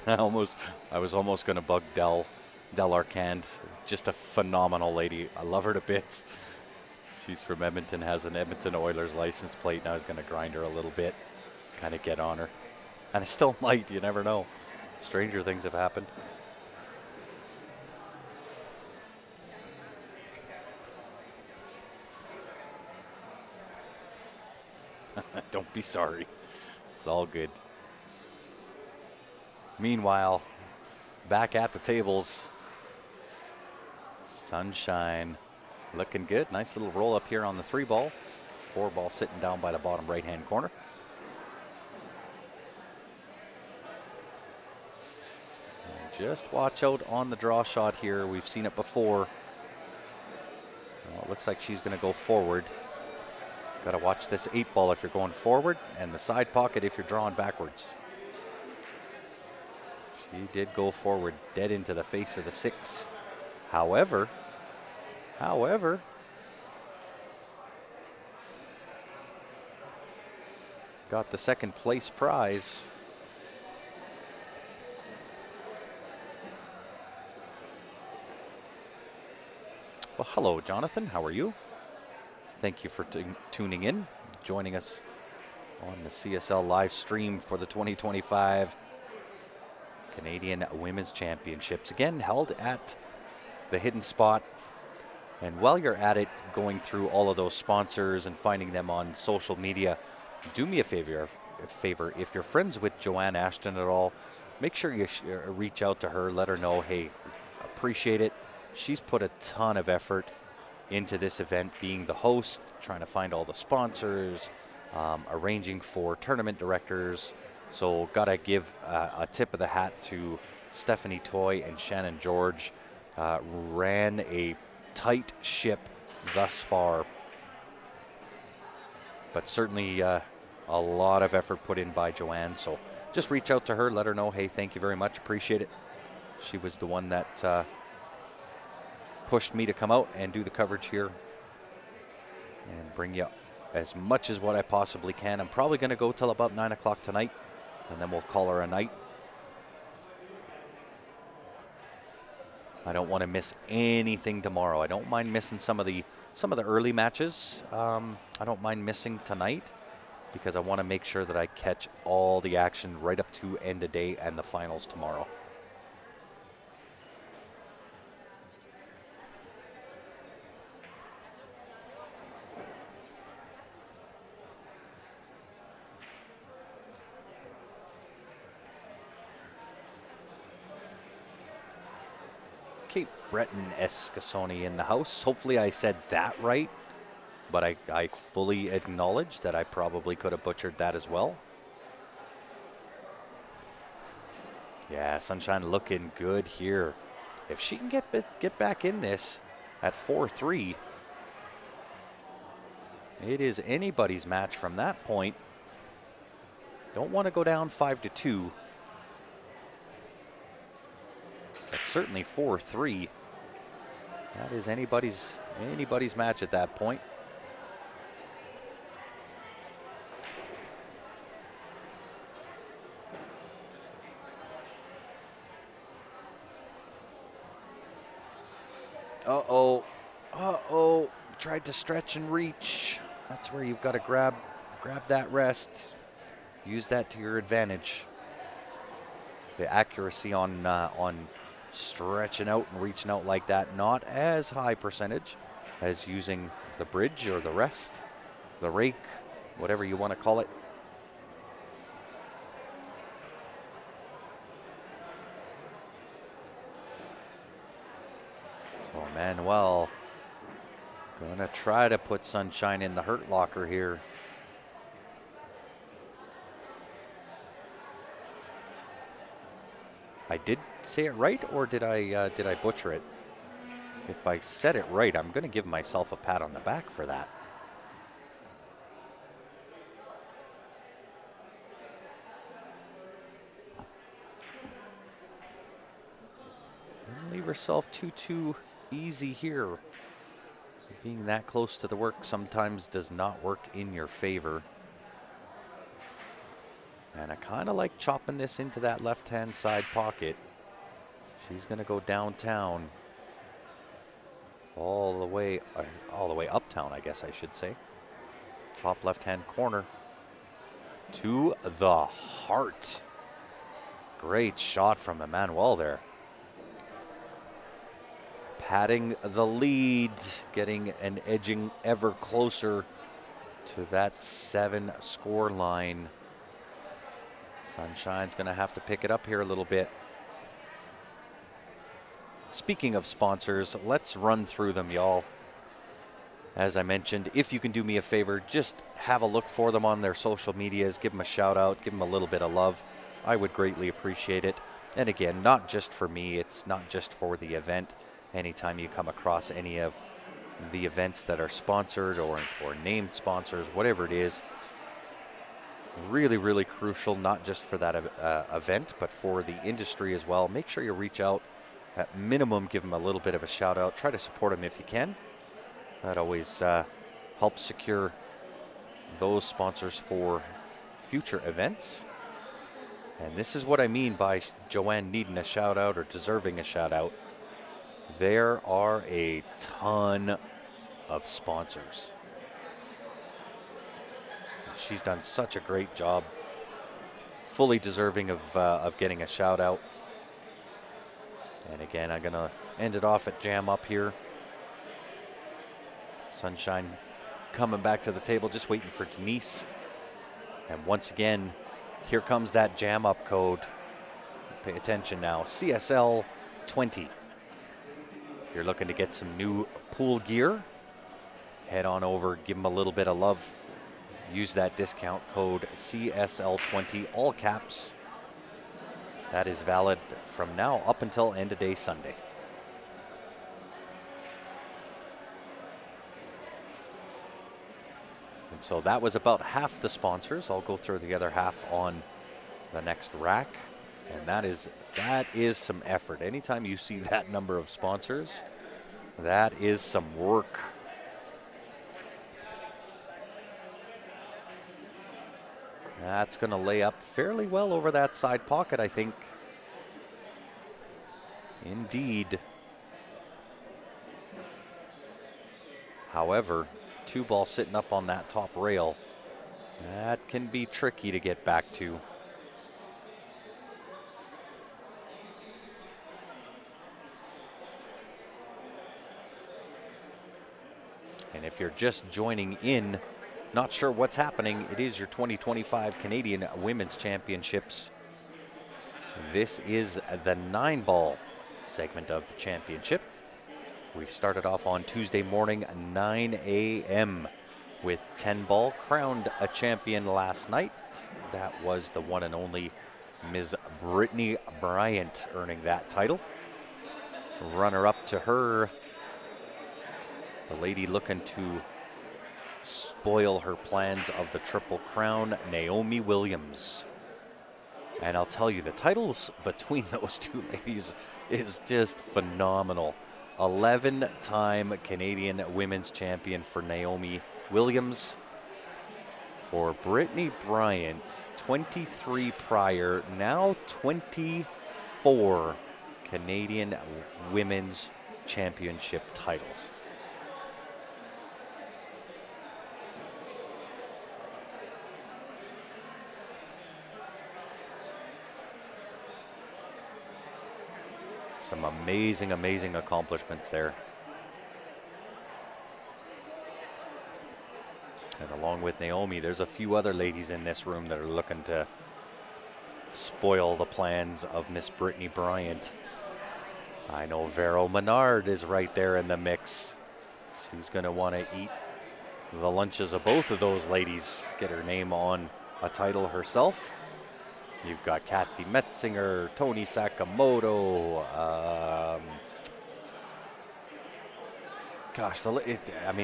I was almost going to bug Del Arcand. Just a phenomenal lady. I love her to bits. She's from Edmonton, has an Edmonton Oilers license plate. Now he's going to grind her a little bit, kind of get on her. And it still might, you never know. Stranger things have happened. Don't be sorry. It's all good. Meanwhile, back at the tables, Sunshine looking good. Nice little roll up here on the 3-ball. 4-ball sitting down by the bottom right-hand corner. And just watch out on the draw shot here. We've seen it before. Well, it looks like she's going to go forward. Got to watch this 8-ball if you're going forward, and the side pocket if you're drawing backwards. She did go forward, dead into the face of the 6. However, got the second place prize. Well, hello, Jonathan. How are you? Thank you for tuning in, joining us on the CSL live stream for the 2025 Canadian Women's Championships. Again, held at the Hidden Spot. And while you're at it, going through all of those sponsors and finding them on social media, do me a favor. If you're friends with Joanne Ashton at all, make sure you reach out to her, let her know, hey, appreciate it. She's put a ton of effort into this event, being the host, trying to find all the sponsors, arranging for tournament directors. So gotta give a tip of the hat to Stephanie Toy and Shannon George. Ran a tight ship thus far, but certainly a lot of effort put in by Joanne. So just reach out to her, let her know, hey, thank you very much, appreciate it. She was the one that pushed me to come out and do the coverage here and bring you as much as what I possibly can. I'm probably going to go till about 9 o'clock tonight, and then we'll call her a night. I don't want to miss anything tomorrow. I don't mind missing some of the early matches. I don't mind missing tonight because I want to make sure that I catch all the action right up to end of day and the finals tomorrow. Kate Breton Escasoni in the house. Hopefully I said that right, but I fully acknowledge that I probably could have butchered that as well. Yeah, Sunshine looking good here. If she can get back in this at 4-3, it is anybody's match from that point. Don't want to go down 5-2. But certainly 4-3. That is anybody's match at that point. Uh-oh. Tried to stretch and reach. That's where you've got to grab that rest. Use that to your advantage. The accuracy on stretching out and reaching out like that, not as high percentage as using the bridge or the rest, the rake, whatever you want to call it. So Manuel gonna try to put Sunshine in the hurt locker here. I did say it right, or did I butcher it? If I said it right, I'm going to give myself a pat on the back for that. Didn't leave herself too easy here. Being that close to the work sometimes does not work in your favor. And I kind of like chopping this into that left-hand side pocket. She's going to go downtown. all the way uptown, I guess I should say. Top left-hand corner to the heart. Great shot from Emmanuel there. Padding the lead, getting and edging ever closer to that 7 score line. Sunshine's going to have to pick it up here a little bit. Speaking of sponsors, let's run through them, y'all. As I mentioned, if you can do me a favor, just have a look for them on their social medias. Give them a shout out, give them a little bit of love. I would greatly appreciate it. And again, not just for me, it's not just for the event. Anytime you come across any of the events that are sponsored or named sponsors, whatever it is, really, really crucial, not just for that event, but for the industry as well. Make sure you reach out. At minimum, give them a little bit of a shout out. Try to support them if you can. That always helps secure those sponsors for future events. And this is what I mean by Joanne needing a shout out or deserving a shout out. There are a ton of sponsors. She's done such a great job. Fully deserving of getting a shout out. And again, I'm going to end it off at Jam Up here. Sunshine coming back to the table, just waiting for Denise. And once again, here comes that Jam Up code. Pay attention now, CSL 20. If you're looking to get some new pool gear, head on over, give them a little bit of love. Use that discount code CSL20, all caps. That is valid from now up until end of day Sunday. And so that was about half the sponsors. I'll go through the other half on the next rack. And that is some effort. Anytime you see that number of sponsors, that is some work. That's going to lay up fairly well over that side pocket, I think. Indeed. However, 2 ball sitting up on that top rail, that can be tricky to get back to. And if you're just joining in, not sure what's happening, it is your 2025 Canadian Women's Championships. This is the 9-ball segment of the championship. We started off on Tuesday morning, 9 a.m. with 10-ball, crowned a champion last night. That was the one and only Ms. Brittany Bryant earning that title. Runner-up to her, the lady looking to spoil her plans of the Triple Crown, Naomi Williams. And I'll tell you, the titles between those two ladies is just phenomenal. 11-time Canadian Women's Champion for Naomi Williams. For Brittany Bryant, 23 prior, now 24 Canadian Women's Championship titles. Some amazing, amazing accomplishments there. And along with Naomi, there's a few other ladies in this room that are looking to spoil the plans of Miss Brittany Bryant. I know Vero Menard is right there in the mix. She's going to want to eat the lunches of both of those ladies, get her name on a title herself. You've got Kathy Metzinger, Tony Sakamoto.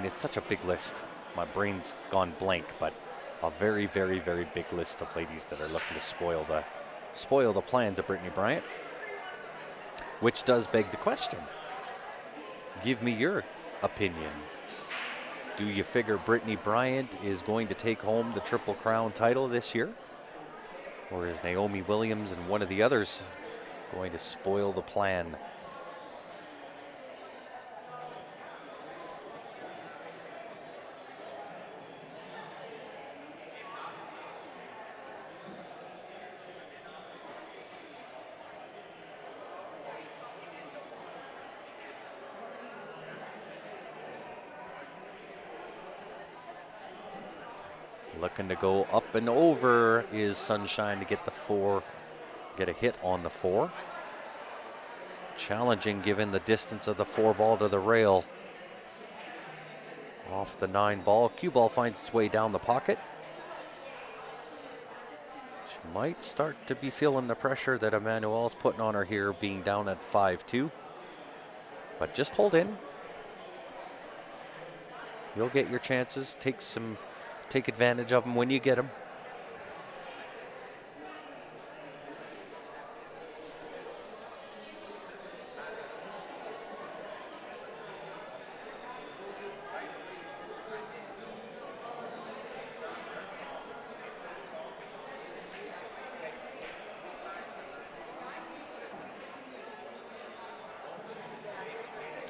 It's such a big list. My brain's gone blank, but a very, very, very big list of ladies that are looking to spoil the plans of Brittany Bryant. Which does beg the question. Give me your opinion. Do you figure Brittany Bryant is going to take home the Triple Crown title this year? Or is Naomi Williams and one of the others going to spoil the plan? Looking to go up and over is Sunshine to get the 4, get a hit on the 4. Challenging given the distance of the 4 ball to the rail. Off the 9 ball. Cue ball finds its way down the pocket. She might start to be feeling the pressure that Emmanuel's putting on her here, being down at 5-2. But just hold in. You'll get your chances. Take advantage of them when you get them.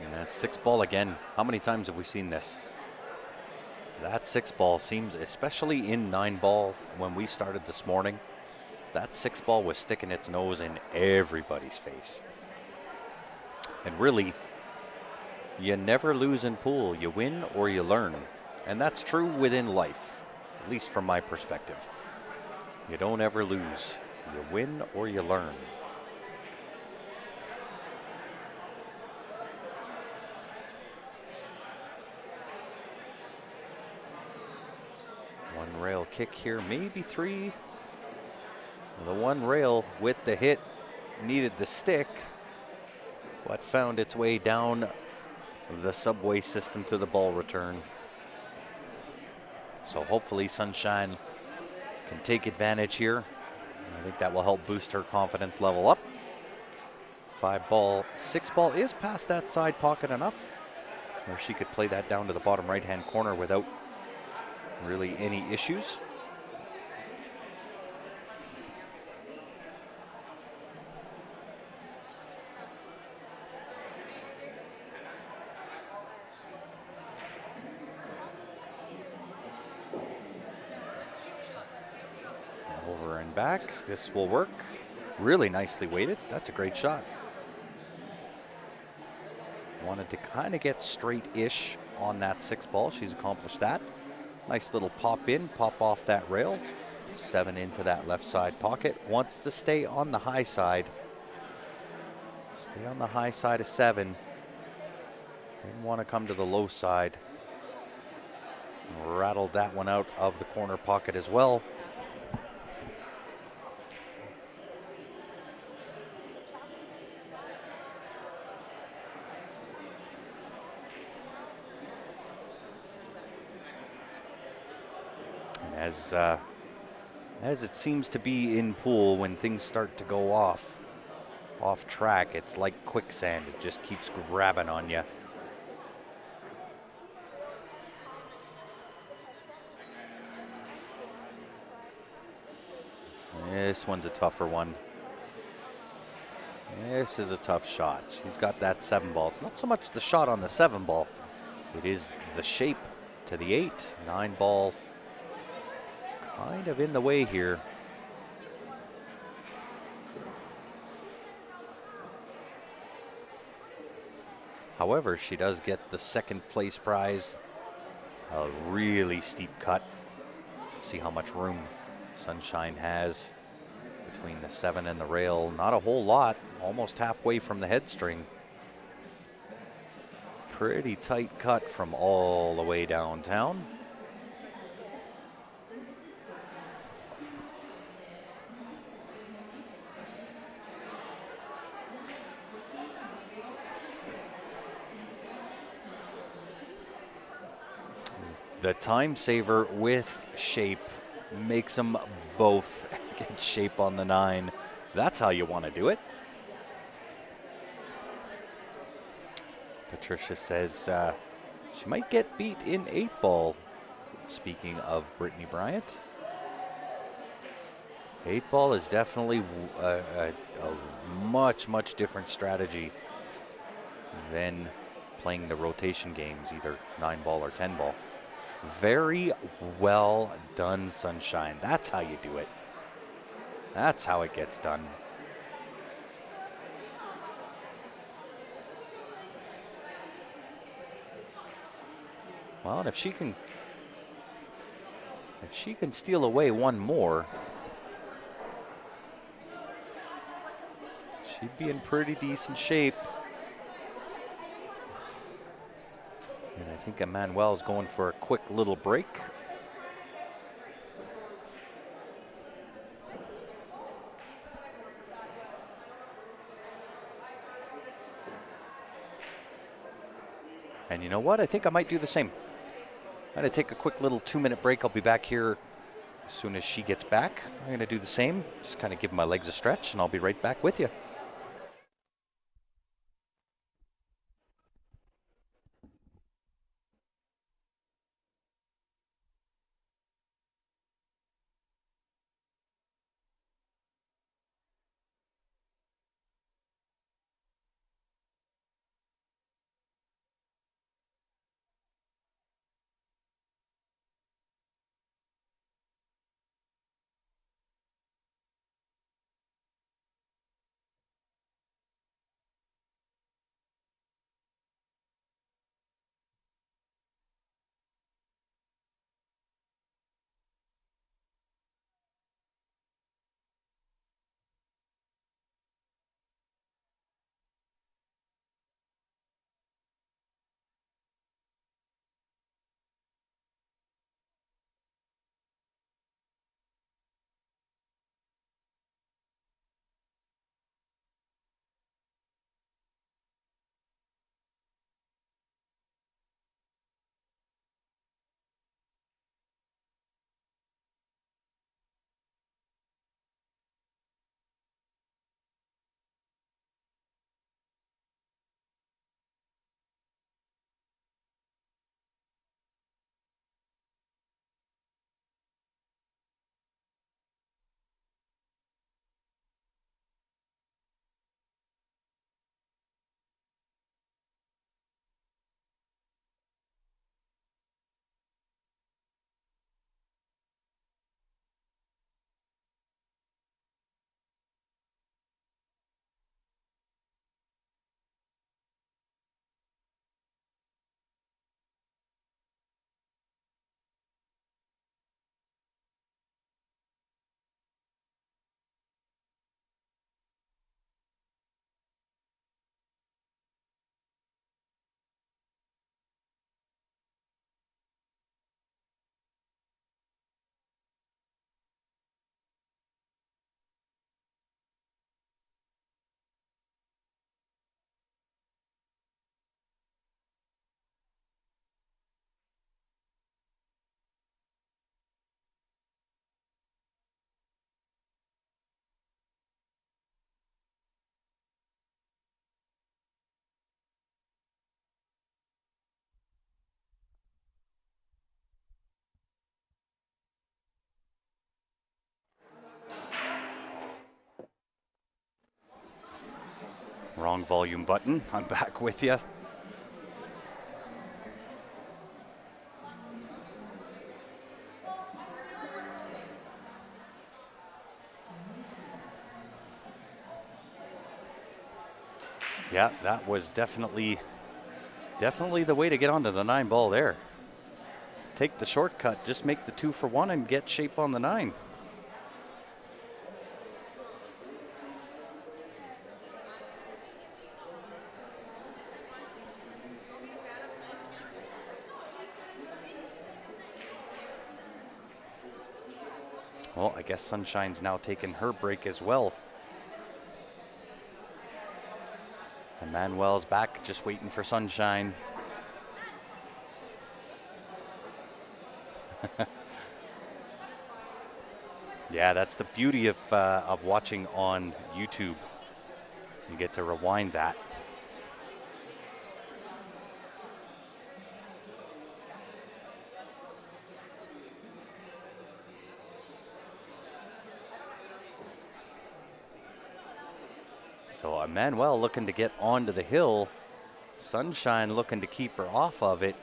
And that's 6 ball again. How many times have we seen this? That 6 ball seems, especially in 9 ball when we started this morning, that 6 ball was sticking its nose in everybody's face. And really, you never lose in pool. You win or you learn. And that's true within life, at least from my perspective. You don't ever lose. You win or you learn. One rail kick here, maybe 3. The one rail with the hit needed the stick, but found its way down the subway system to the ball return. So hopefully Sunshine can take advantage here. I think that will help boost her confidence level up. 5 ball, 6 ball is past that side pocket enough where she could play that down to the bottom right-hand corner without really any issues. Over and back, this will work. Really nicely weighted. That's a great shot. Wanted to kind of get straight-ish on that 6 ball. She's accomplished that. Nice little pop in, pop off that rail. 7 into that left side pocket. Wants to stay on the high side. Stay on the high side of 7. Didn't want to come to the low side. Rattled that one out of the corner pocket as well. As it seems to be in pool, when things start to go off track, it's like quicksand. It just keeps grabbing on you. This one's a tougher one. This is a tough shot. She's got that 7 ball. It's not so much the shot on the 7 ball. It is the shape to the 8. 9 ball kind of in the way here. However, she does get the 2nd place prize. A really steep cut. Let's see how much room Sunshine has between the 7 and the rail. Not a whole lot, almost halfway from the head string. Pretty tight cut from all the way downtown. The time saver with shape makes them both get shape on the 9. That's how you want to do it. Patricia says she might get beat in 8 ball. Speaking of Brittany Bryant. 8 ball is definitely a much, much different strategy than playing the rotation games, either 9 ball or 10 ball. Very well done, Sunshine. That's how you do it. That's how it gets done. Well, and if she can If she can steal away one more, she'd be in pretty decent shape. And I think Emmanuel's going for a quick little break. And you know what? I think I might do the same. I'm going to take a quick little 2-minute break. I'll be back here as soon as she gets back. I'm going to do the same. Just kind of give my legs a stretch, and I'll be right back with you. Wrong volume button. I'm back with you. Yeah, that was definitely the way to get onto the 9 ball there. Take the shortcut, just make the 2 for 1 and get shape on the 9. Well, I guess Sunshine's now taking her break as well. Emmanuel's back, just waiting for Sunshine. Yeah, that's the beauty of watching on YouTube. You get to rewind that. So Emmanuel looking to get onto the hill. Sunshine looking to keep her off of it.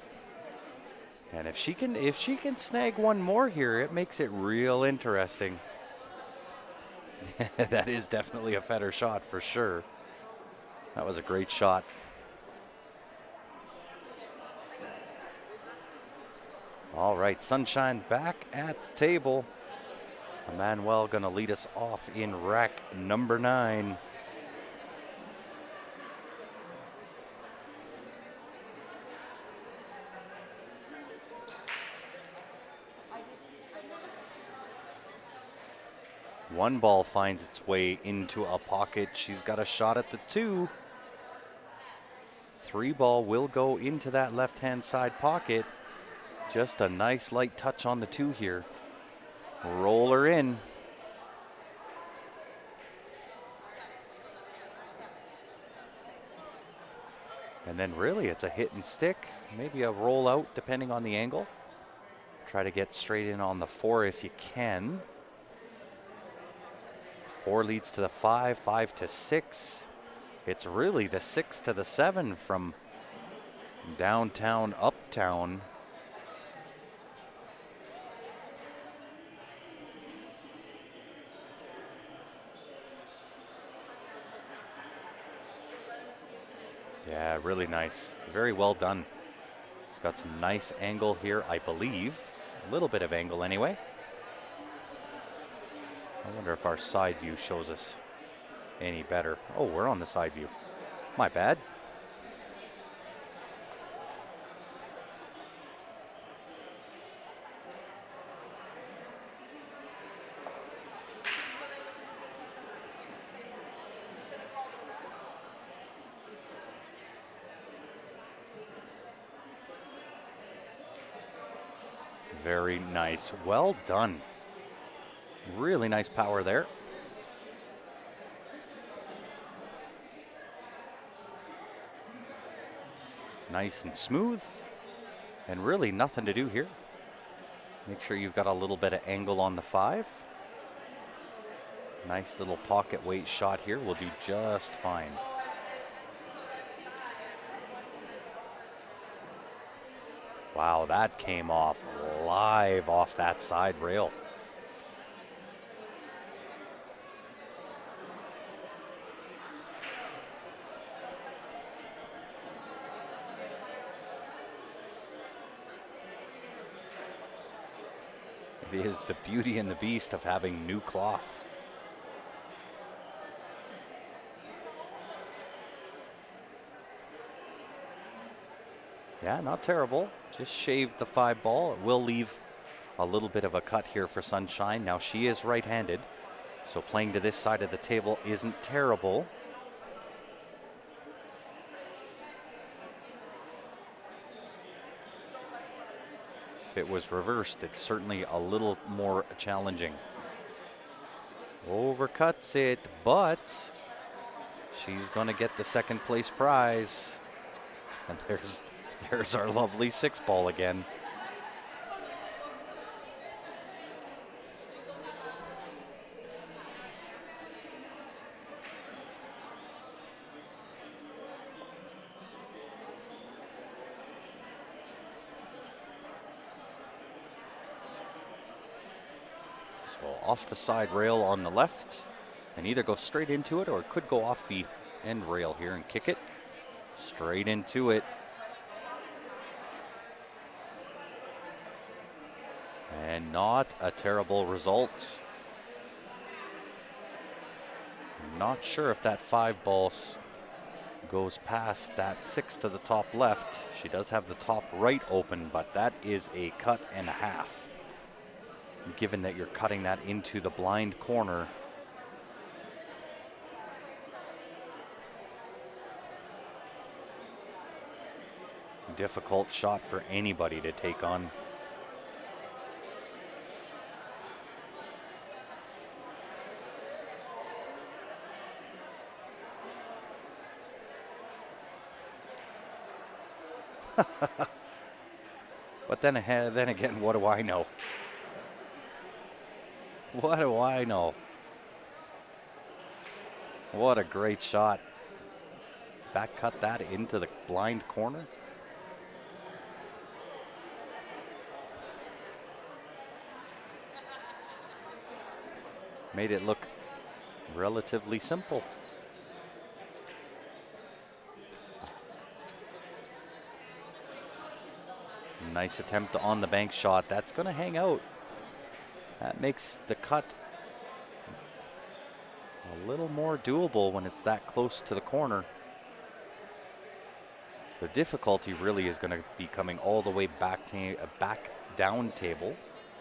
And if she can snag one more here, it makes it real interesting. That is definitely a better shot for sure. That was a great shot. All right, Sunshine back at the table. Emmanuel gonna lead us off in rack number 9. One ball finds its way into a pocket. She's got a shot at the 2. 3 ball will go into that left-hand side pocket. Just a nice light touch on the 2 here. Roll her in. And then really it's a hit and stick, maybe a roll out depending on the angle. Try to get straight in on the 4 if you can. 4 leads to the 5, 5 to 6. It's really the 6 to the 7 from downtown, uptown. Yeah, really nice. Very well done. It's got some nice angle here, I believe. A little bit of angle anyway. I wonder if our side view shows us any better. Oh, we're on the side view. My bad. Very nice. Well done. Really nice power there. Nice and smooth. And really nothing to do here. Make sure you've got a little bit of angle on the 5. Nice little pocket weight shot here. Will do just fine. Wow, that came off live off that side rail. It is the beauty and the beast of having new cloth. Yeah, not terrible. Just shaved the 5 ball. It will leave a little bit of a cut here for Sunshine. Now she is right-handed, so playing to this side of the table isn't terrible. If it was reversed, it's certainly a little more challenging. Overcuts it, but she's going to get the 2nd place prize. And there's our lovely 6 ball again. So off the side rail on the left, and either go straight into it or it could go off the end rail here and kick it straight into it. And not a terrible result. Not sure if that 5 ball goes past that 6 to the top left. She does have the top right open, but that is a cut and a half. Given that you're cutting that into the blind corner. Difficult shot for anybody to take on. But then again, what do I know? What do I know? What a great shot. Back cut that into the blind corner. Made it look relatively simple. Nice attempt on the bank shot. That's going to hang out. That makes the cut a little more doable when it's that close to the corner. The difficulty really is going to be coming all the way back down table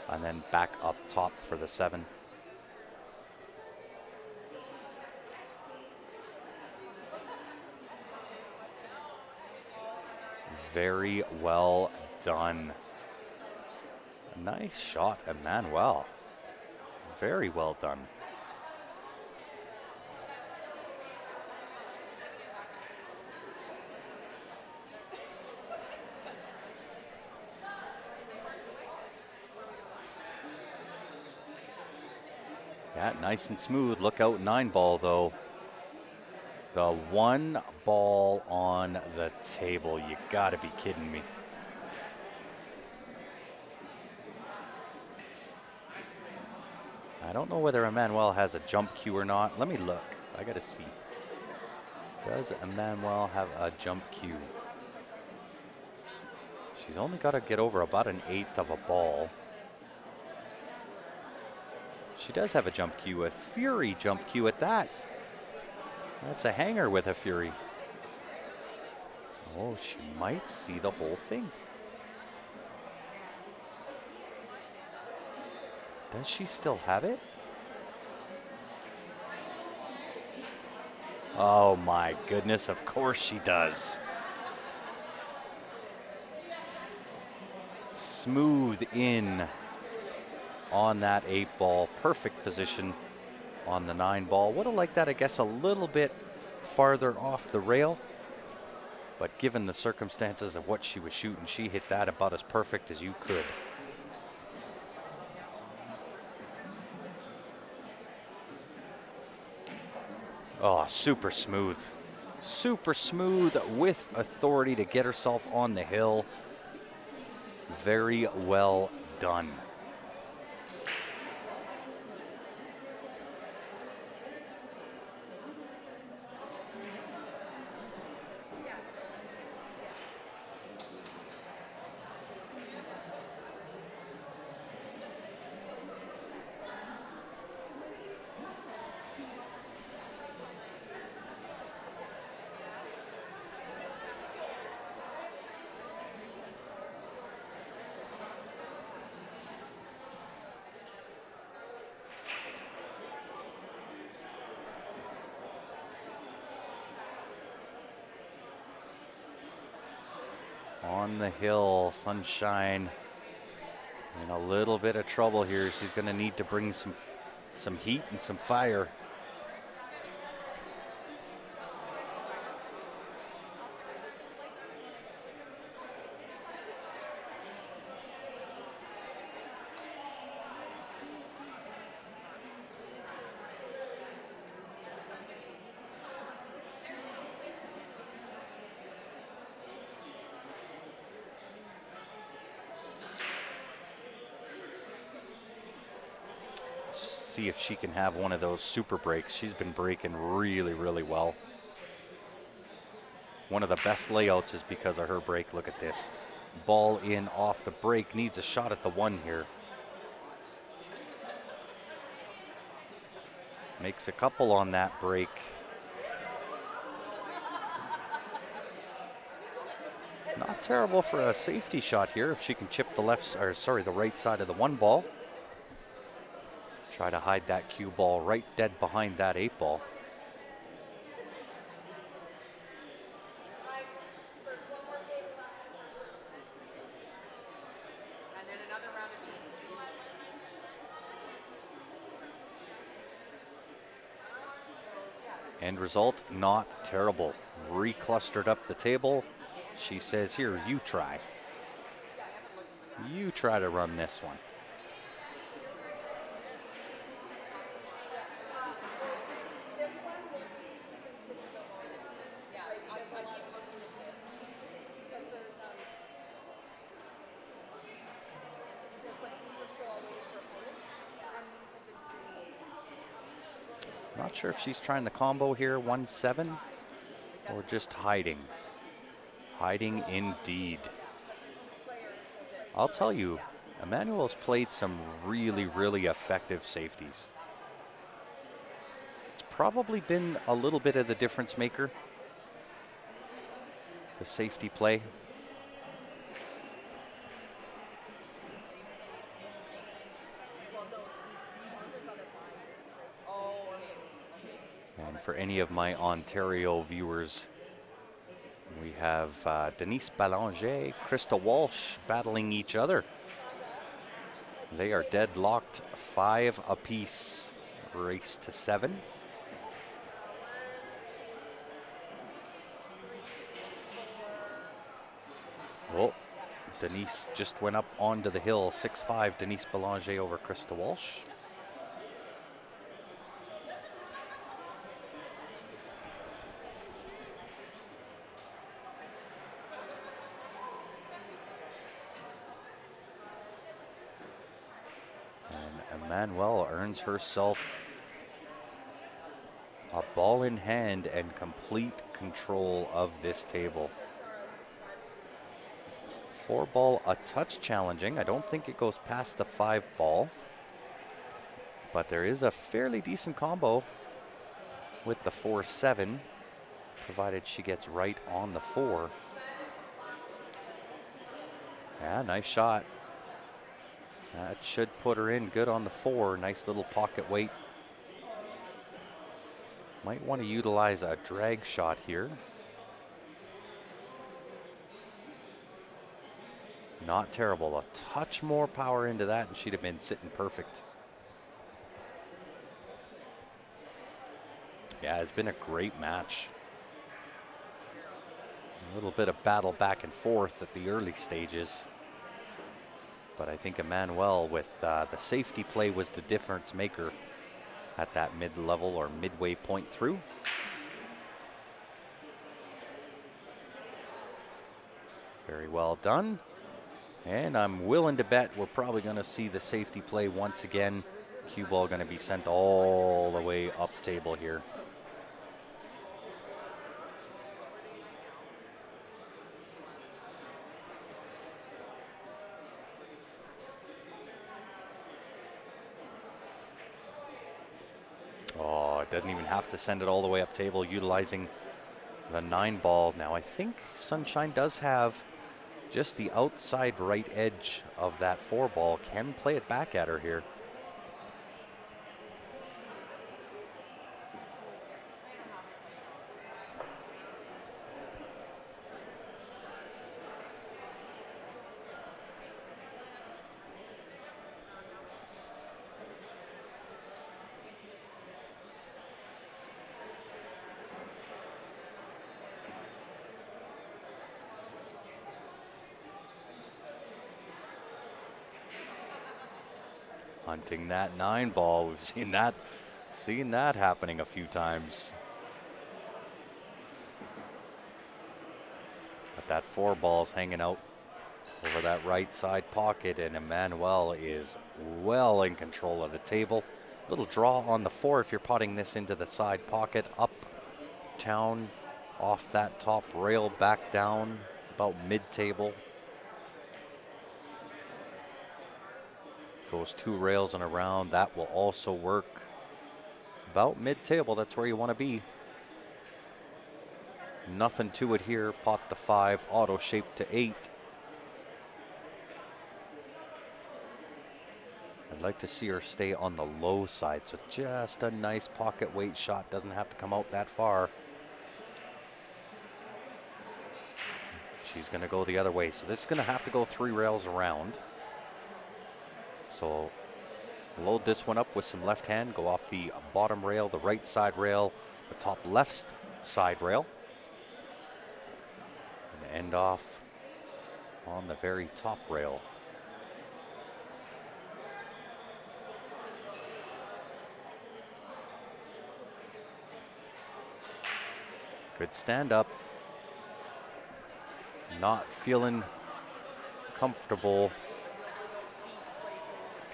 and then back up top for the 7. Very well done. Nice shot, Emmanuel. Very well done. Yeah, nice and smooth. Look out, 9 ball though. The 1 ball on the table. You gotta be kidding me. I don't know whether Emmanuel has a jump cue or not. Let me look. I gotta see. Does Emmanuel have a jump cue? She's only got to get over about 1/8 of a ball. She does have a jump cue, a Fury jump cue at that. That's a hanger with a Fury. Oh, she might see the whole thing. Does she still have it? Oh my goodness, of course she does. Smooth in on that 8 ball. Perfect position on the 9 ball. Would have liked that, I guess, a little bit farther off the rail. But given the circumstances of what she was shooting, she hit that about as perfect as you could. Oh, super smooth. Super smooth with authority to get herself on the hill. Very well done. On the hill, Sunshine in a little bit of trouble here. She's going to need to bring some heat and some fire. See if she can have one of those super breaks. She's been breaking really, really well. One of the best layouts is because of her break. Look at this. Ball in off the break. Needs a shot at the 1 here. Makes a couple on that break. Not terrible for a safety shot here if she can chip the the right side of the 1 ball. Try to hide that cue ball right dead behind that 8 ball. End result, not terrible. Reclustered up the table. She says, here, you try. You try to run this one. Not sure if she's trying the combo here, 1-7, or just hiding. Hiding indeed. I'll tell you, Emmanuel's played some really, really effective safeties. It's probably been a little bit of the difference maker, the safety play. And for any of my Ontario viewers, we have Denise Ballanger, Krista Walsh battling each other. They are deadlocked 5 apiece, race to 7. Oh, Denise just went up onto the hill, 6-5, Denise Ballanger over Krista Walsh. And Emmanuel earns herself a ball in hand and complete control of this table. 4 ball, a touch challenging. I don't think it goes past the 5 ball, but there is a fairly decent combo with the 4-7, provided she gets right on the 4. Yeah, nice shot. That should put her in good on the 4. Nice little pocket weight. Might want to utilize a drag shot here. Not terrible. A touch more power into that and she'd have been sitting perfect. Yeah, it's been a great match. A little bit of battle back and forth at the early stages. But I think Emmanuel with the safety play was the difference maker at that mid-level or midway point through. Very well done. And I'm willing to bet we're probably going to see the safety play once again. Cue ball going to be sent all the way up table here. Oh, it doesn't even have to send it all the way up table, utilizing the 9 ball. Now I think Sunshine does have just the outside right edge of that 4 ball. Can play it back at her here. Hunting that 9 ball. We've seen that happening a few times. But that 4 ball's hanging out over that right side pocket, and Emmanuel is well in control of the table. Little draw on the 4 if you're putting this into the side pocket, up town, off that top rail, back down about mid-table. Goes 2 rails and around. That will also work about mid-table. That's where you want to be. Nothing to it here. Pot the 5, auto shape to 8. I'd like to see her stay on the low side, so just a nice pocket weight shot. Doesn't have to come out that far. She's going to go the other way, so this is going to have to go 3 rails around. So load this one up with some left hand, go off the bottom rail, the right side rail, the top left side rail, and end off on the very top rail. Good stand up. Not feeling comfortable.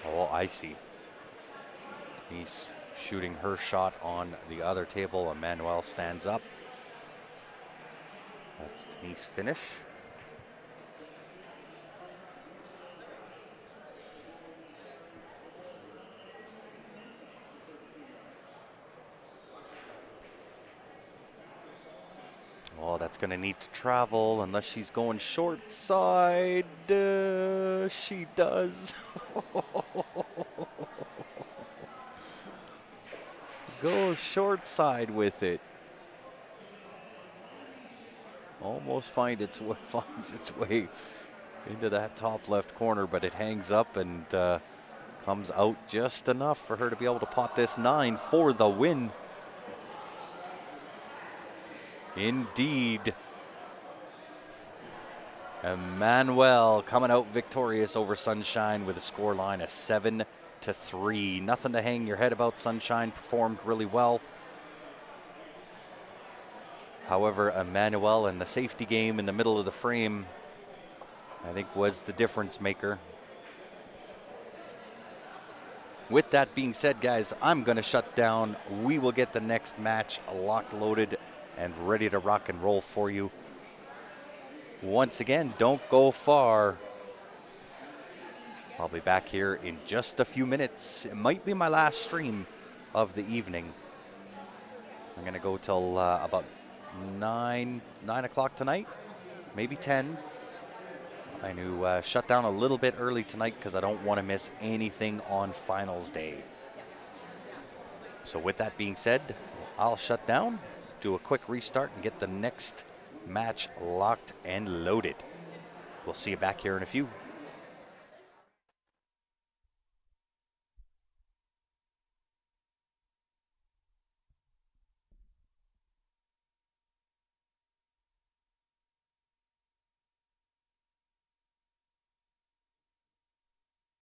Oh, I see. He's shooting her shot on the other table. Emmanuel stands up. That's Denise finish. that's going to need to travel unless she's going short side. She does. Goes short side with it. Almost finds its way into that top left corner, but it hangs up and comes out just enough for her to be able to pot this 9 for the win. Indeed. Emmanuel coming out victorious over Sunshine with a score line of 7-3. Nothing to hang your head about. Sunshine performed really well. However, Emmanuel and the safety game in the middle of the frame, I think, was the difference maker. With that being said, guys, I'm going to shut down. We will get the next match locked, loaded, and ready to rock and roll for you. Once again, don't go far. I'll be back here in just a few minutes. It might be my last stream of the evening. I'm going to go till about 9 o'clock tonight, maybe 10. I knew shut down a little bit early tonight because I don't want to miss anything on finals day. So with that being said, I'll shut down, do a quick restart, and get the next match locked and loaded. We'll see you back here in a few.